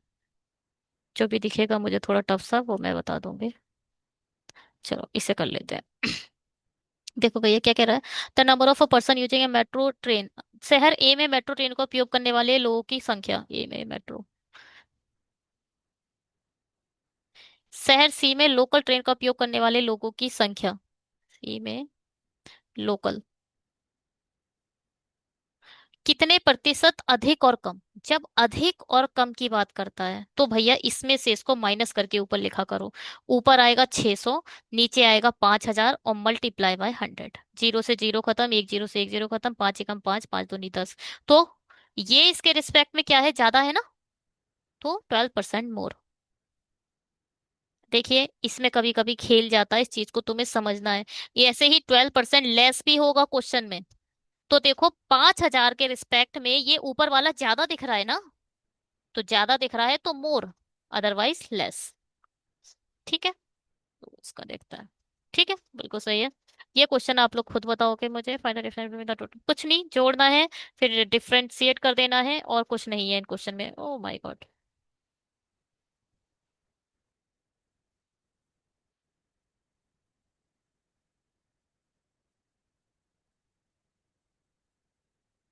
जो भी दिखेगा मुझे थोड़ा टफ सा, वो मैं बता दूंगी। चलो इसे कर लेते हैं। देखो भैया क्या कह रहा है। The number of a person using A metro train. शहर ए में मेट्रो ट्रेन का उपयोग करने वाले लोगों की संख्या, ए में मेट्रो। शहर सी में लोकल ट्रेन का उपयोग करने वाले लोगों की संख्या, सी में लोकल, कितने प्रतिशत अधिक और कम। जब अधिक और कम की बात करता है तो भैया इसमें से इसको माइनस करके ऊपर लिखा करो। ऊपर आएगा 600, नीचे आएगा 5000, और मल्टीप्लाई बाय 100। जीरो से जीरो खत्म, एक जीरो से एक जीरो खत्म, पांच एकम पांच, पांच दूनी 10। तो ये इसके रिस्पेक्ट में क्या है, ज्यादा है ना, तो 12% मोर। देखिए इसमें कभी कभी खेल जाता है, इस चीज को तुम्हें समझना है। ये ऐसे ही 12% लेस भी होगा क्वेश्चन में। तो देखो 5000 के रिस्पेक्ट में ये ऊपर वाला ज्यादा दिख रहा है ना, तो ज्यादा दिख रहा है तो मोर, अदरवाइज लेस। ठीक है, तो इसका देखता है। ठीक है, बिल्कुल सही है। ये क्वेश्चन आप लोग खुद बताओगे मुझे। Final difference between the total, कुछ नहीं जोड़ना है, फिर डिफरेंशिएट कर देना है, और कुछ नहीं है इन क्वेश्चन में। Oh my God.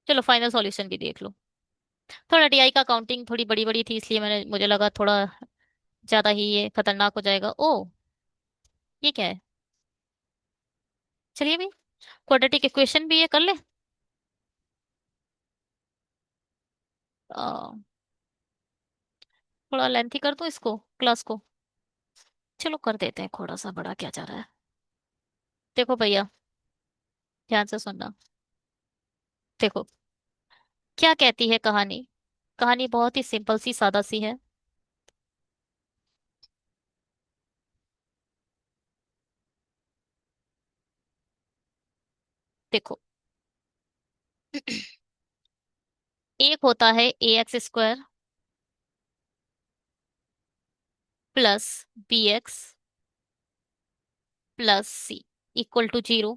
चलो फाइनल सॉल्यूशन भी देख लो। थोड़ा डीआई का काउंटिंग थोड़ी बड़ी बड़ी थी, इसलिए मैंने, मुझे लगा थोड़ा ज्यादा ही ये खतरनाक हो जाएगा। ओ, ये क्या है। चलिए भी, क्वाड्रेटिक इक्वेशन भी ये कर ले। आ, थोड़ा लेंथी कर दो इसको, क्लास को। चलो कर देते हैं, थोड़ा सा बड़ा क्या जा रहा है। देखो भैया, ध्यान से सुनना। देखो क्या कहती है कहानी। कहानी बहुत ही सिंपल सी, सादा सी है। देखो एक होता है ax² plus bx plus C equal to 0।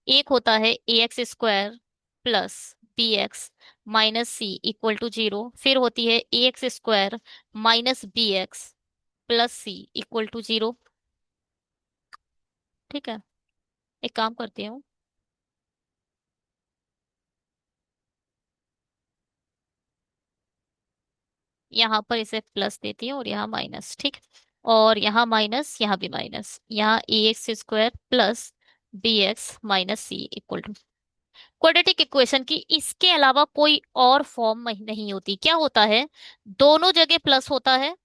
एक होता है ax² plus bx minus C equal to 0। फिर होती है ax² minus bx plus C equal to 0। ठीक है, एक काम करती हूँ, यहाँ पर इसे प्लस देती हूँ और यहाँ माइनस, ठीक। और यहाँ माइनस, यहाँ भी माइनस, यहाँ ax² plus bx minus C equal to. Quadratic equation की इसके अलावा कोई और फॉर्म नहीं होती। क्या होता है, दोनों जगह प्लस होता है,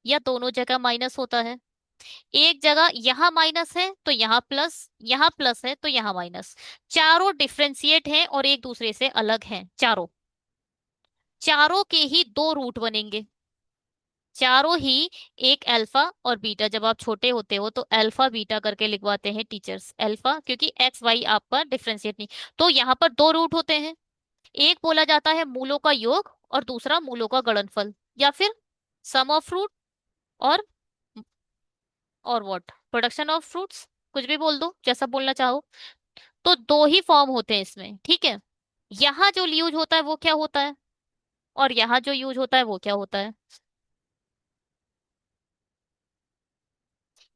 या दोनों जगह माइनस होता है। एक जगह यहाँ माइनस है तो यहाँ प्लस, यहाँ प्लस है तो यहाँ माइनस। चारों डिफरेंशिएट हैं और एक दूसरे से अलग हैं चारों। चारों के ही दो रूट बनेंगे, चारों ही। एक अल्फा और बीटा, जब आप छोटे होते हो तो अल्फा बीटा करके लिखवाते हैं टीचर्स, अल्फा क्योंकि एक्स वाई आपका डिफरेंशिएट नहीं। तो यहाँ पर दो रूट होते हैं। एक बोला जाता है मूलों का योग, और दूसरा मूलों का गणनफल, या फिर सम ऑफ फ्रूट, और व्हाट, प्रोडक्शन ऑफ फ्रूट्स। कुछ भी बोल दो, जैसा बोलना चाहो। तो दो ही फॉर्म होते हैं इसमें, ठीक है। यहाँ जो यूज होता है वो क्या होता है, और यहाँ जो यूज होता है वो क्या होता है।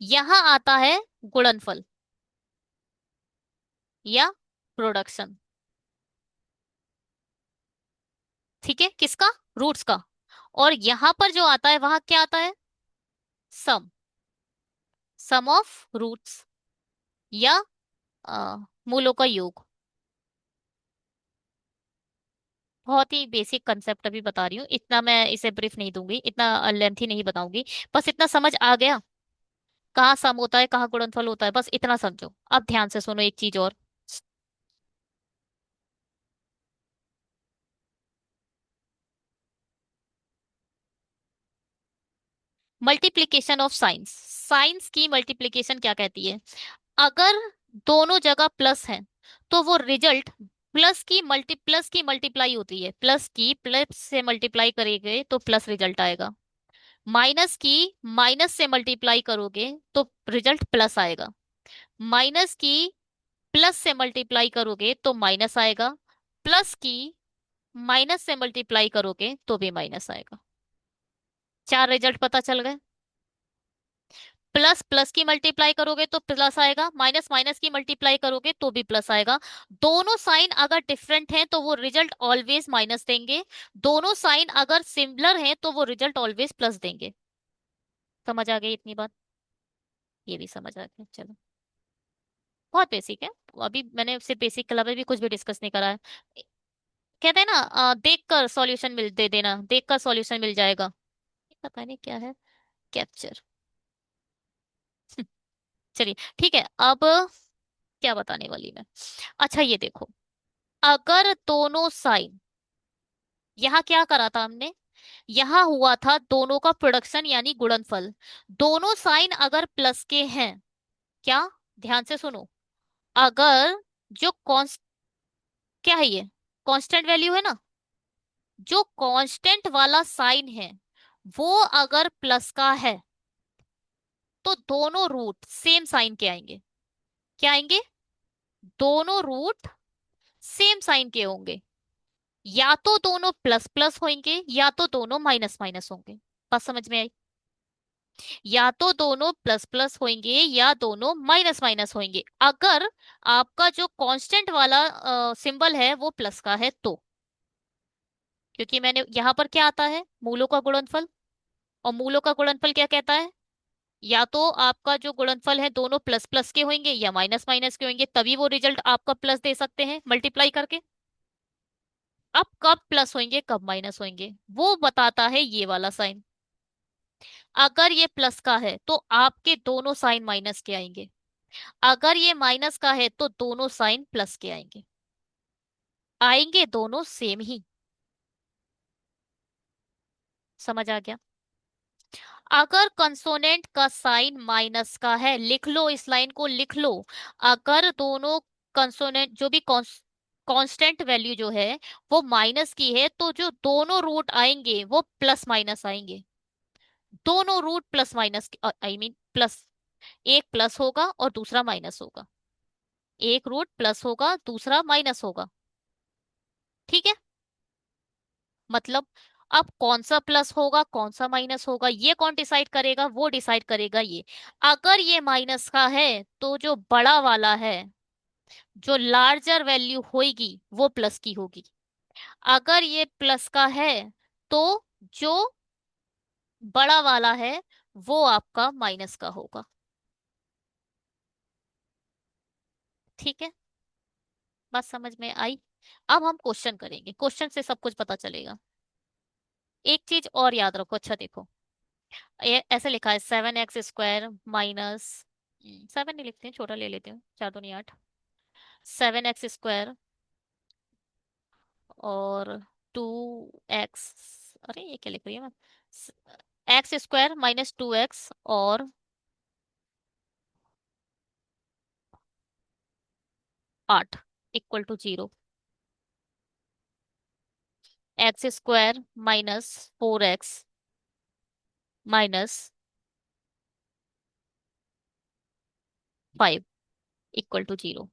यहाँ आता है गुणनफल या प्रोडक्शन, ठीक है, किसका, रूट्स का। और यहाँ पर जो आता है वहां क्या आता है, सम, सम ऑफ रूट्स, या मूलों का योग। बहुत ही बेसिक कंसेप्ट अभी बता रही हूँ, इतना मैं इसे ब्रीफ नहीं दूंगी, इतना लेंथी नहीं बताऊंगी। बस इतना समझ आ गया, कहाँ सम होता है कहाँ गुणनफल होता है, बस इतना समझो। अब ध्यान से सुनो एक चीज और। मल्टीप्लीकेशन ऑफ साइंस, साइंस की मल्टीप्लीकेशन क्या कहती है। अगर दोनों जगह प्लस है तो वो रिजल्ट प्लस की मल्टीप्लाई होती है, प्लस की प्लस से मल्टीप्लाई करेंगे तो प्लस रिजल्ट आएगा। माइनस की माइनस से मल्टीप्लाई करोगे तो रिजल्ट प्लस आएगा। माइनस की प्लस से मल्टीप्लाई करोगे तो माइनस आएगा। प्लस की माइनस से मल्टीप्लाई करोगे तो भी माइनस आएगा। चार रिजल्ट पता चल गए। प्लस प्लस की मल्टीप्लाई करोगे तो प्लस आएगा, माइनस माइनस की मल्टीप्लाई करोगे तो भी प्लस आएगा। दोनों साइन अगर डिफरेंट हैं तो वो रिजल्ट ऑलवेज माइनस देंगे। दोनों साइन अगर सिमिलर हैं तो वो रिजल्ट ऑलवेज प्लस देंगे। समझ आ गई इतनी बात? ये भी समझ आ गया, चलो। बहुत बेसिक है। अभी मैंने सिर्फ बेसिक के अलावा भी कुछ भी डिस्कस नहीं करा है। कहते हैं ना, देख कर सॉल्यूशन मिल दे देना, देख कर सॉल्यूशन मिल जाएगा। पता नहीं क्या है। कैप्चर। चलिए ठीक है। अब क्या बताने वाली मैं। अच्छा ये देखो, अगर दोनों साइन, यहाँ क्या करा था हमने, यहाँ हुआ था दोनों का प्रोडक्शन यानी गुणनफल। दोनों साइन अगर प्लस के हैं, क्या, ध्यान से सुनो, अगर जो कॉन्स्ट, क्या है ये, कांस्टेंट वैल्यू है ना, जो कांस्टेंट वाला साइन है वो अगर प्लस का है तो दोनों रूट सेम साइन के आएंगे। क्या आएंगे? दोनों रूट सेम साइन के होंगे। या तो दोनों प्लस प्लस होंगे या तो दोनों माइनस माइनस होंगे। बात समझ में आई? या तो दोनों प्लस प्लस होंगे या दोनों माइनस माइनस होंगे, अगर आपका जो कांस्टेंट वाला सिंबल है वो प्लस का है तो। क्योंकि मैंने यहां पर क्या आता है, मूलों का गुणनफल। और मूलों का गुणनफल क्या कहता है, या तो आपका जो गुणनफल है दोनों प्लस प्लस के होंगे या माइनस माइनस के होंगे, तभी वो रिजल्ट आपका प्लस दे सकते हैं मल्टीप्लाई करके। अब कब प्लस होंगे कब माइनस होंगे वो बताता है ये वाला साइन। अगर ये प्लस का है तो आपके दोनों साइन माइनस के आएंगे। अगर ये माइनस का है तो दोनों साइन प्लस के आएंगे। आएंगे दोनों सेम ही। समझ आ गया? अगर कंसोनेंट का साइन माइनस का है, लिख लो इस लाइन को, लिख लो। अगर दोनों कंसोनेंट जो भी कांस्टेंट वैल्यू जो है वो माइनस की है तो जो दोनों रूट आएंगे वो प्लस माइनस आएंगे। दोनों root plus minus, I mean plus. एक प्लस होगा और दूसरा माइनस होगा। एक रूट प्लस होगा दूसरा माइनस होगा। ठीक है? मतलब अब कौन सा प्लस होगा कौन सा माइनस होगा ये कौन डिसाइड करेगा, वो डिसाइड करेगा ये। अगर ये माइनस का है तो जो बड़ा वाला है, जो लार्जर वैल्यू होगी वो प्लस की होगी। अगर ये प्लस का है तो जो बड़ा वाला है वो आपका माइनस का होगा। ठीक है? बात समझ में आई? अब हम क्वेश्चन करेंगे, क्वेश्चन से सब कुछ पता चलेगा। एक चीज और याद रखो, अच्छा देखो, ये ऐसे लिखा है 7x² माइनस, 7 नहीं लिखते हैं, छोटा ले लेते हैं, 4 दूनी 8। 7x² और 2x, अरे ये क्या लिख रही है मैं, x² -2x और 8 = 0। x² -4x -5 = 0।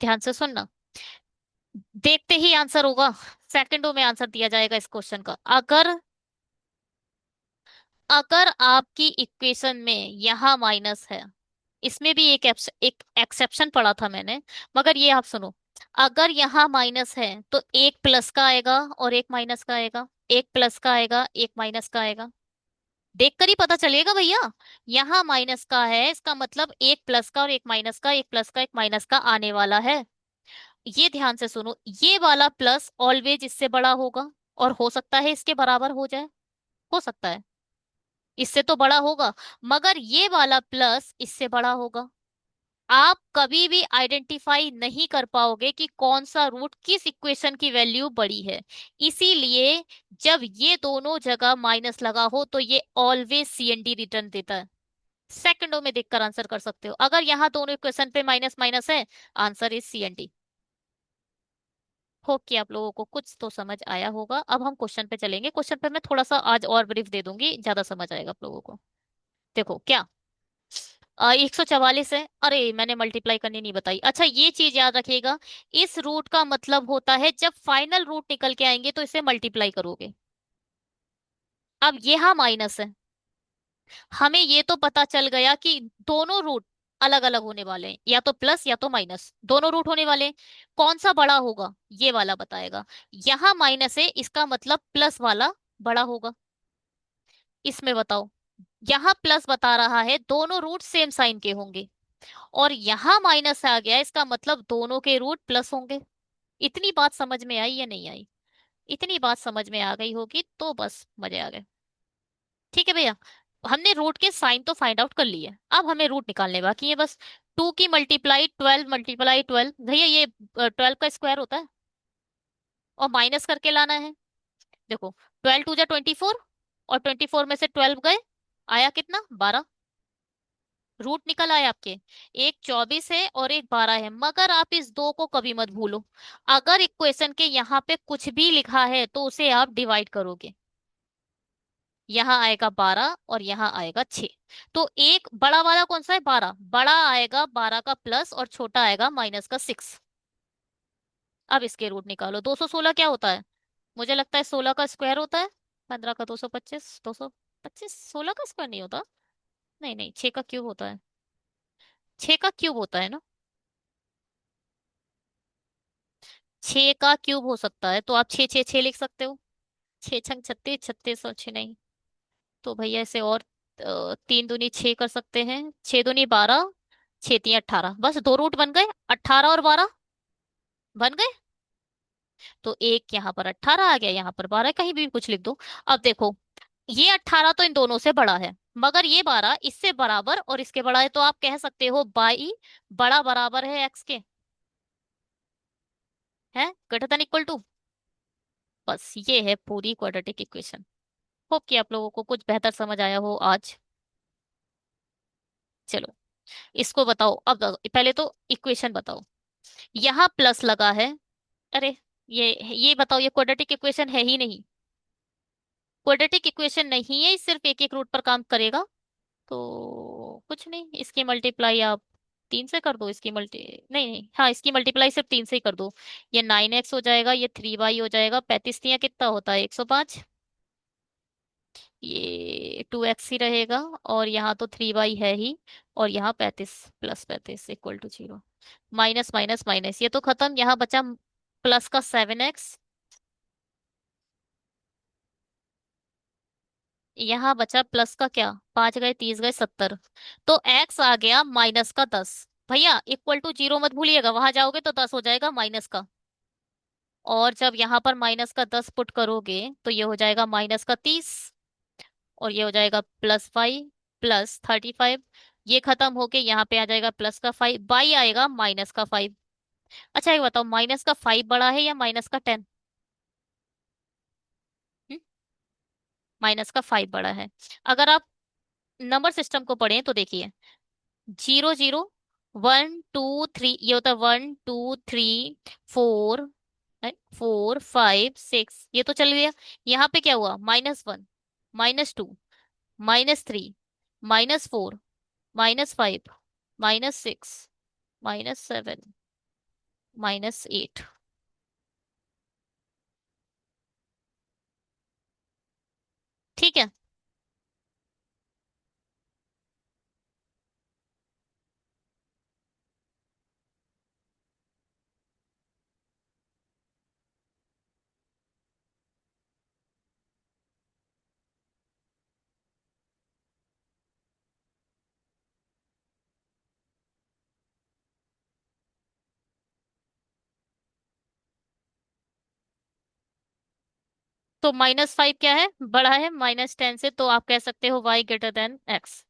ध्यान से सुनना, देखते ही आंसर होगा, सेकंडों में आंसर दिया जाएगा इस क्वेश्चन का। अगर अगर आपकी इक्वेशन में यहाँ माइनस है, इसमें भी एक एक्सेप्शन पढ़ा था मैंने, मगर ये आप सुनो। अगर यहाँ माइनस है तो एक प्लस का आएगा और एक माइनस का आएगा, एक प्लस का आएगा एक माइनस का आएगा। देखकर ही पता चलेगा भैया। यहाँ माइनस का है इसका मतलब एक प्लस का और एक माइनस का, एक प्लस का एक माइनस का आने वाला है। ये ध्यान से सुनो, ये वाला प्लस ऑलवेज इससे बड़ा होगा, और हो सकता है इसके बराबर हो जाए, हो सकता है इससे तो बड़ा होगा, मगर ये वाला प्लस इससे बड़ा होगा। आप कभी भी आइडेंटिफाई नहीं कर पाओगे कि कौन सा रूट किस इक्वेशन की वैल्यू बड़ी है। इसीलिए जब ये दोनों जगह माइनस लगा हो तो ये ऑलवेज CND रिटर्न देता है। सेकंडों में देखकर आंसर कर सकते हो, अगर यहाँ दोनों इक्वेशन पे माइनस माइनस है, आंसर इज CND। होप कि आप लोगों को कुछ तो समझ आया होगा। अब हम क्वेश्चन पे चलेंगे। क्वेश्चन पे मैं थोड़ा सा आज और ब्रीफ दे दूंगी, ज्यादा समझ आएगा आप लोगों को। देखो क्या, 144 है। अरे मैंने मल्टीप्लाई करनी नहीं बताई। अच्छा ये चीज याद रखिएगा, इस रूट का मतलब होता है जब फाइनल रूट निकल के आएंगे तो इसे मल्टीप्लाई करोगे। अब यहाँ माइनस है, हमें ये तो पता चल गया कि दोनों रूट अलग अलग होने वाले हैं, या तो प्लस या तो माइनस, दोनों रूट होने वाले हैं। कौन सा बड़ा होगा ये वाला बताएगा। यहाँ माइनस है, इसका मतलब प्लस वाला बड़ा होगा। इसमें बताओ, यहाँ प्लस बता रहा है दोनों रूट सेम साइन के होंगे, और यहाँ माइनस आ गया, इसका मतलब दोनों के रूट प्लस होंगे। इतनी बात समझ में आई या नहीं आई? इतनी बात समझ में आ गई होगी तो बस मजे आ गए। ठीक है भैया, हमने रूट के साइन तो फाइंड आउट कर लिए, अब हमें रूट निकालने बाकी है बस। 2 की मल्टीप्लाई 12 मल्टीप्लाई 12, भैया ये 12 का स्क्वायर होता है, और माइनस करके लाना है। देखो 12 टू जा 24, और 24 में से 12 गए, आया कितना, 12। रूट निकल आए आपके, एक 24 है और एक 12 है, मगर आप इस दो को कभी मत भूलो। अगर इक्वेशन के यहाँ पे कुछ भी लिखा है तो उसे आप डिवाइड करोगे। यहाँ आएगा 12 और यहाँ आएगा 6। तो एक बड़ा वाला कौन सा है, 12, बड़ा आएगा 12 का प्लस, और छोटा आएगा माइनस का 6। अब इसके रूट निकालो। 216 क्या होता है, मुझे लगता है 16 का स्क्वायर होता है। 15 का 225, 225 16 का स्क्वायर नहीं होता। नहीं नहीं, 6 का क्यूब होता है। 6 का क्यूब होता है ना, 6 का क्यूब हो सकता है, तो आप 6 6 6 लिख सकते हो। 6 छंग 36, 36 और 6 नहीं, तो भैया इसे और 3 दूनी 6 कर सकते हैं। 6 दूनी 12, 6 3 18, बस दो रूट बन गए, 18 और 12 बन गए। तो एक यहाँ पर 18 आ गया, यहाँ पर 12, कहीं भी कुछ लिख दो। अब देखो, ये 18 तो इन दोनों से बड़ा है, मगर ये 12 इससे बराबर और इसके बड़ा है, तो आप कह सकते हो बाई बड़ा बराबर है एक्स के, है ग्रेटर देन इक्वल टू। बस ये है पूरी क्वाड्रेटिक इक्वेशन। होप कि आप लोगों को कुछ बेहतर समझ आया हो आज। चलो इसको बताओ। अब पहले तो इक्वेशन बताओ। यहाँ प्लस लगा है, अरे ये बताओ, ये क्वाड्रेटिक इक्वेशन है ही नहीं। क्वाड्रेटिक इक्वेशन नहीं है, सिर्फ एक एक रूट पर काम करेगा। तो कुछ नहीं, इसकी मल्टीप्लाई आप 3 से कर दो, इसकी मल्टी नहीं नहीं, हाँ इसकी मल्टीप्लाई सिर्फ 3 से ही कर दो। ये 9x हो जाएगा, ये 3y हो जाएगा, 35 कितना होता है, 105। ये 2x ही रहेगा, और यहाँ तो 3y है ही, और यहाँ 35 plus 35 equal to 0। Minus minus minus, ये तो खत्म, यहाँ बचा प्लस का 7x, यहाँ बचा प्लस का क्या, 5 गए 30 गए 70, तो x आ गया -10। भैया इक्वल टू 0 मत भूलिएगा, वहां जाओगे तो 10 हो जाएगा माइनस का, और जब यहाँ पर -10 पुट करोगे तो ये हो जाएगा -30, और ये हो जाएगा +5 +35। ये खत्म होके यहाँ पे आ जाएगा +5, बाई आएगा -5। अच्छा एक बताओ, -5 बड़ा है या -10? -5 बड़ा है। अगर आप नंबर सिस्टम को पढ़ें तो देखिए, 0 0 1 2 3, ये होता है 1 2 3 4, 4 5 6, ये तो चल गया। यहाँ पे क्या हुआ, -1 -2 -3 -4 -5 -6 -7 -8। ठीक है, तो -5 क्या है, बड़ा है -10 से, तो आप कह सकते हो y ग्रेटर देन x।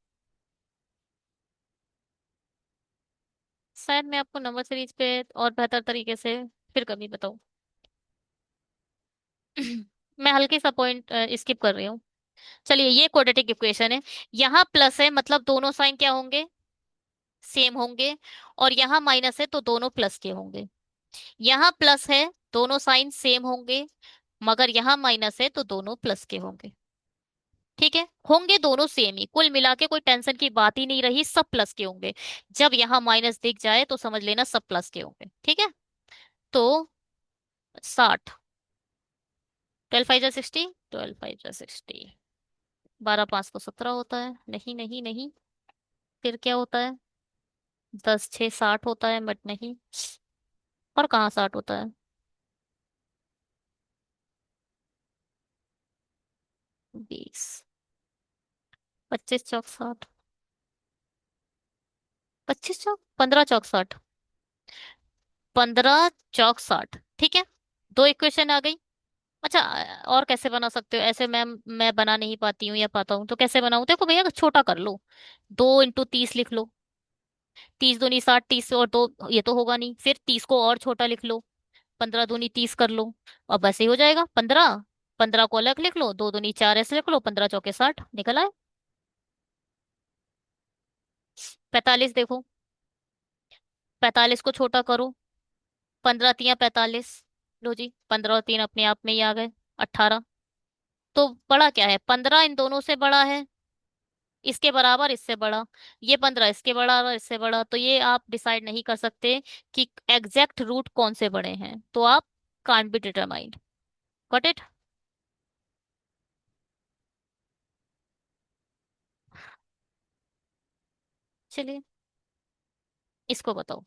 शायद मैं आपको नंबर सीरीज पे और बेहतर तरीके से फिर कभी बताऊं। मैं हल्की सा पॉइंट स्किप कर रही हूँ। चलिए ये क्वाड्रेटिक इक्वेशन है, यहाँ प्लस है मतलब दोनों साइन क्या होंगे, सेम होंगे, और यहाँ माइनस है तो दोनों प्लस के होंगे। यहाँ प्लस है, दोनों साइन सेम होंगे, मगर यहाँ माइनस है तो दोनों प्लस के होंगे। ठीक है, होंगे दोनों सेम ही, कुल मिला के कोई टेंशन की बात ही नहीं रही, सब प्लस के होंगे। जब यहाँ माइनस दिख जाए तो समझ लेना सब प्लस के होंगे। ठीक है, तो 60। 12 5 जा 60, 12 5 जा 60, 12 5 तो 17 होता है, नहीं नहीं नहीं, फिर क्या होता है? 10 6 60 होता है, बट नहीं, और कहाँ 60 होता है? 20, 25 चौक 60, 25 चौक, 15 चौक 60, 15 चौक 60। ठीक है, दो इक्वेशन आ गई। अच्छा, और कैसे बना सकते हो ऐसे? मैं बना नहीं पाती हूँ या पाता हूँ तो कैसे बनाऊँ? देखो भैया, छोटा कर लो, 2 × 30 लिख लो। 30 दूनी 60, 30 और दो, ये तो होगा नहीं, फिर 30 को और छोटा लिख लो, 15 दूनी 30 कर लो। अब ऐसे ही हो जाएगा 15। 15 को अलग लिख लो, 2 दूनी 4 ऐसे लिख लो, 15 चौके 60 निकल आए। 45 देखो, 45 को छोटा करो, 15 × 3 = 45। लो जी, 15 और 3 अपने आप में ही आ गए, 18। तो बड़ा क्या है? 15 इन दोनों से बड़ा है, इसके बराबर इससे बड़ा, ये 15 इसके बराबर इससे बड़ा, तो ये आप डिसाइड नहीं कर सकते कि एग्जैक्ट रूट कौन से बड़े हैं, तो आप can't be determined. Got it? चलिए, इसको बताओ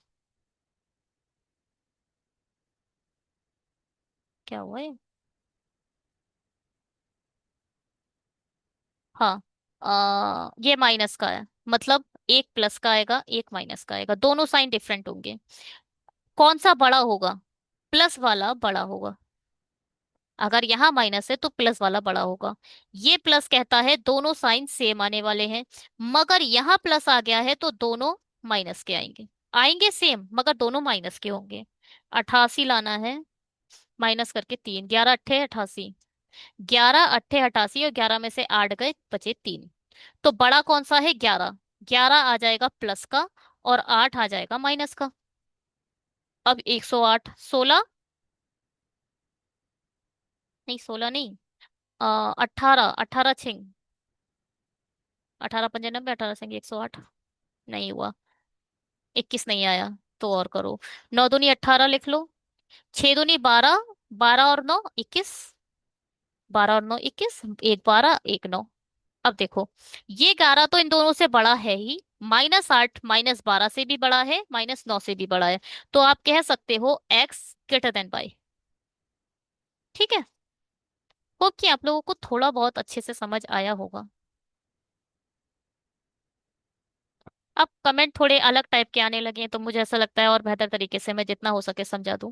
क्या हुआ है। हाँ, ये माइनस का है, मतलब एक प्लस का आएगा, एक माइनस का आएगा, दोनों साइन डिफरेंट होंगे। कौन सा बड़ा होगा? प्लस वाला बड़ा होगा। अगर यहाँ माइनस है तो प्लस वाला बड़ा होगा। ये प्लस कहता है दोनों साइन सेम आने वाले हैं, मगर यहाँ प्लस आ गया है तो दोनों माइनस के आएंगे। आएंगे सेम, मगर दोनों माइनस के होंगे। 88 लाना है, माइनस करके 3, 11 × 8 = 88। 11 × 8 = 88, और 11 में से 8 गए, बचे 3। तो बड़ा कौन सा है? 11। 11 आ जाएगा प्लस का, और 8 आ जाएगा माइनस का। अब 108, 16, नहीं 16 नहीं, 18, 18 छिंग, 18 × 5 = 90, 18 × 108, नहीं हुआ। 21 नहीं आया, तो और करो। 9 दूनी 18 लिख लो, 6 दूनी 12, 12 और 9 = 21, 12 और 9 = 21, एक 12 एक 9। अब देखो, ये 11 तो इन दोनों से बड़ा है ही, -8 -12 से भी बड़ा है, -9 से भी बड़ा है, तो आप कह सकते हो x > y। ठीक है, होप कि आप लोगों को थोड़ा बहुत अच्छे से समझ आया होगा। अब कमेंट थोड़े अलग टाइप के आने लगे हैं, तो मुझे ऐसा लगता है और बेहतर तरीके से मैं जितना हो सके समझा दूं।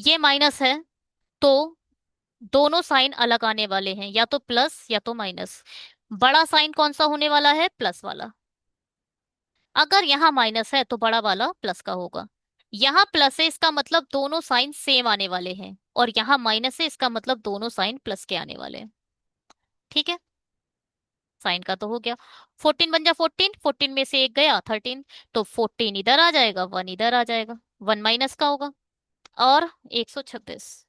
ये माइनस है, तो दोनों साइन अलग आने वाले हैं, या तो प्लस या तो माइनस। बड़ा साइन कौन सा होने वाला है? प्लस वाला। अगर यहाँ माइनस है तो बड़ा वाला प्लस का होगा। यहाँ प्लस है, इसका मतलब दोनों साइन सेम आने वाले हैं, और यहाँ माइनस है, इसका मतलब दोनों साइन प्लस के आने वाले हैं। ठीक है, साइन का तो हो गया। 14 × 1 = 14, 14 में से एक गया, 13, तो 14 इधर आ जाएगा, 1 इधर आ जाएगा, 1 माइनस का होगा। और 126,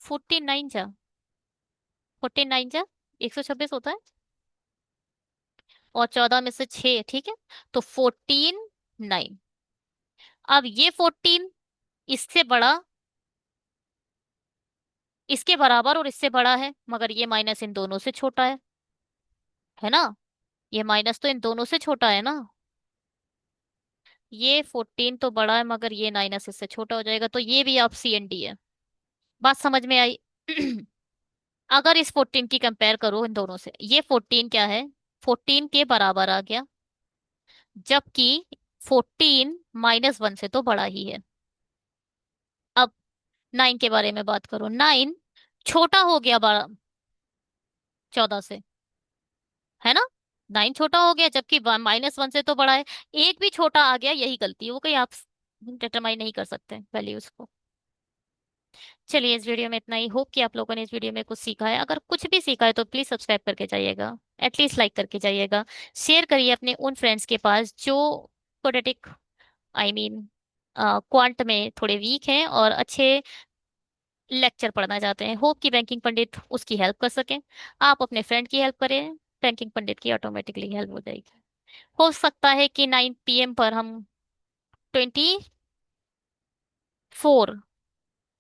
14 9 जा, 14 9 जा 126 होता है, और 14 में से 6, ठीक है, तो 14 9। अब ये 14 इससे बड़ा, इसके बराबर और इससे बड़ा है, मगर ये माइनस इन दोनों से छोटा है ना? ये माइनस तो इन दोनों से छोटा है ना? ये 14 तो बड़ा है, मगर ये माइनस इससे छोटा हो जाएगा, तो ये भी आप सी एन डी है। बात समझ में आई? अगर इस 14 की कंपेयर करो इन दोनों से, ये 14 क्या है? 14 के बराबर आ गया, जबकि 14 -1 से तो बड़ा ही है। अब 9 के बारे में बात करो, 9 छोटा हो गया 14 से, है ना? 9 छोटा हो गया, जबकि -1 से तो बड़ा है। एक भी छोटा आ गया, यही गलती है, वो कहीं आप डिटरमाइन नहीं कर सकते वैल्यूज को। चलिए इस वीडियो में इतना ही। होप कि आप लोगों ने इस वीडियो में कुछ सीखा है। अगर कुछ भी सीखा है तो प्लीज सब्सक्राइब करके जाइएगा, एटलीस्ट लाइक करके जाइएगा। शेयर करिए अपने उन फ्रेंड्स के पास जो क्वाड्रेटिक, आई मीन क्वांट में थोड़े वीक हैं और अच्छे लेक्चर पढ़ना चाहते हैं। होप कि बैंकिंग पंडित उसकी हेल्प कर सकें। आप अपने फ्रेंड की हेल्प करें, बैंकिंग पंडित की ऑटोमेटिकली हेल्प हो जाएगी। हो सकता है कि 9 PM पर हम 24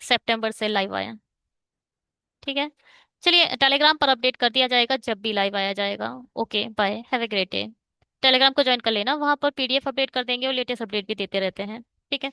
सितंबर से लाइव आए। ठीक है। चलिए टेलीग्राम पर अपडेट कर दिया जाएगा जब भी लाइव आया जाएगा। Okay bye, have a great day. Telegram को ज्वाइन कर लेना, वहां पर PDF अपडेट कर देंगे और लेटेस्ट अपडेट भी देते रहते हैं। ठीक है।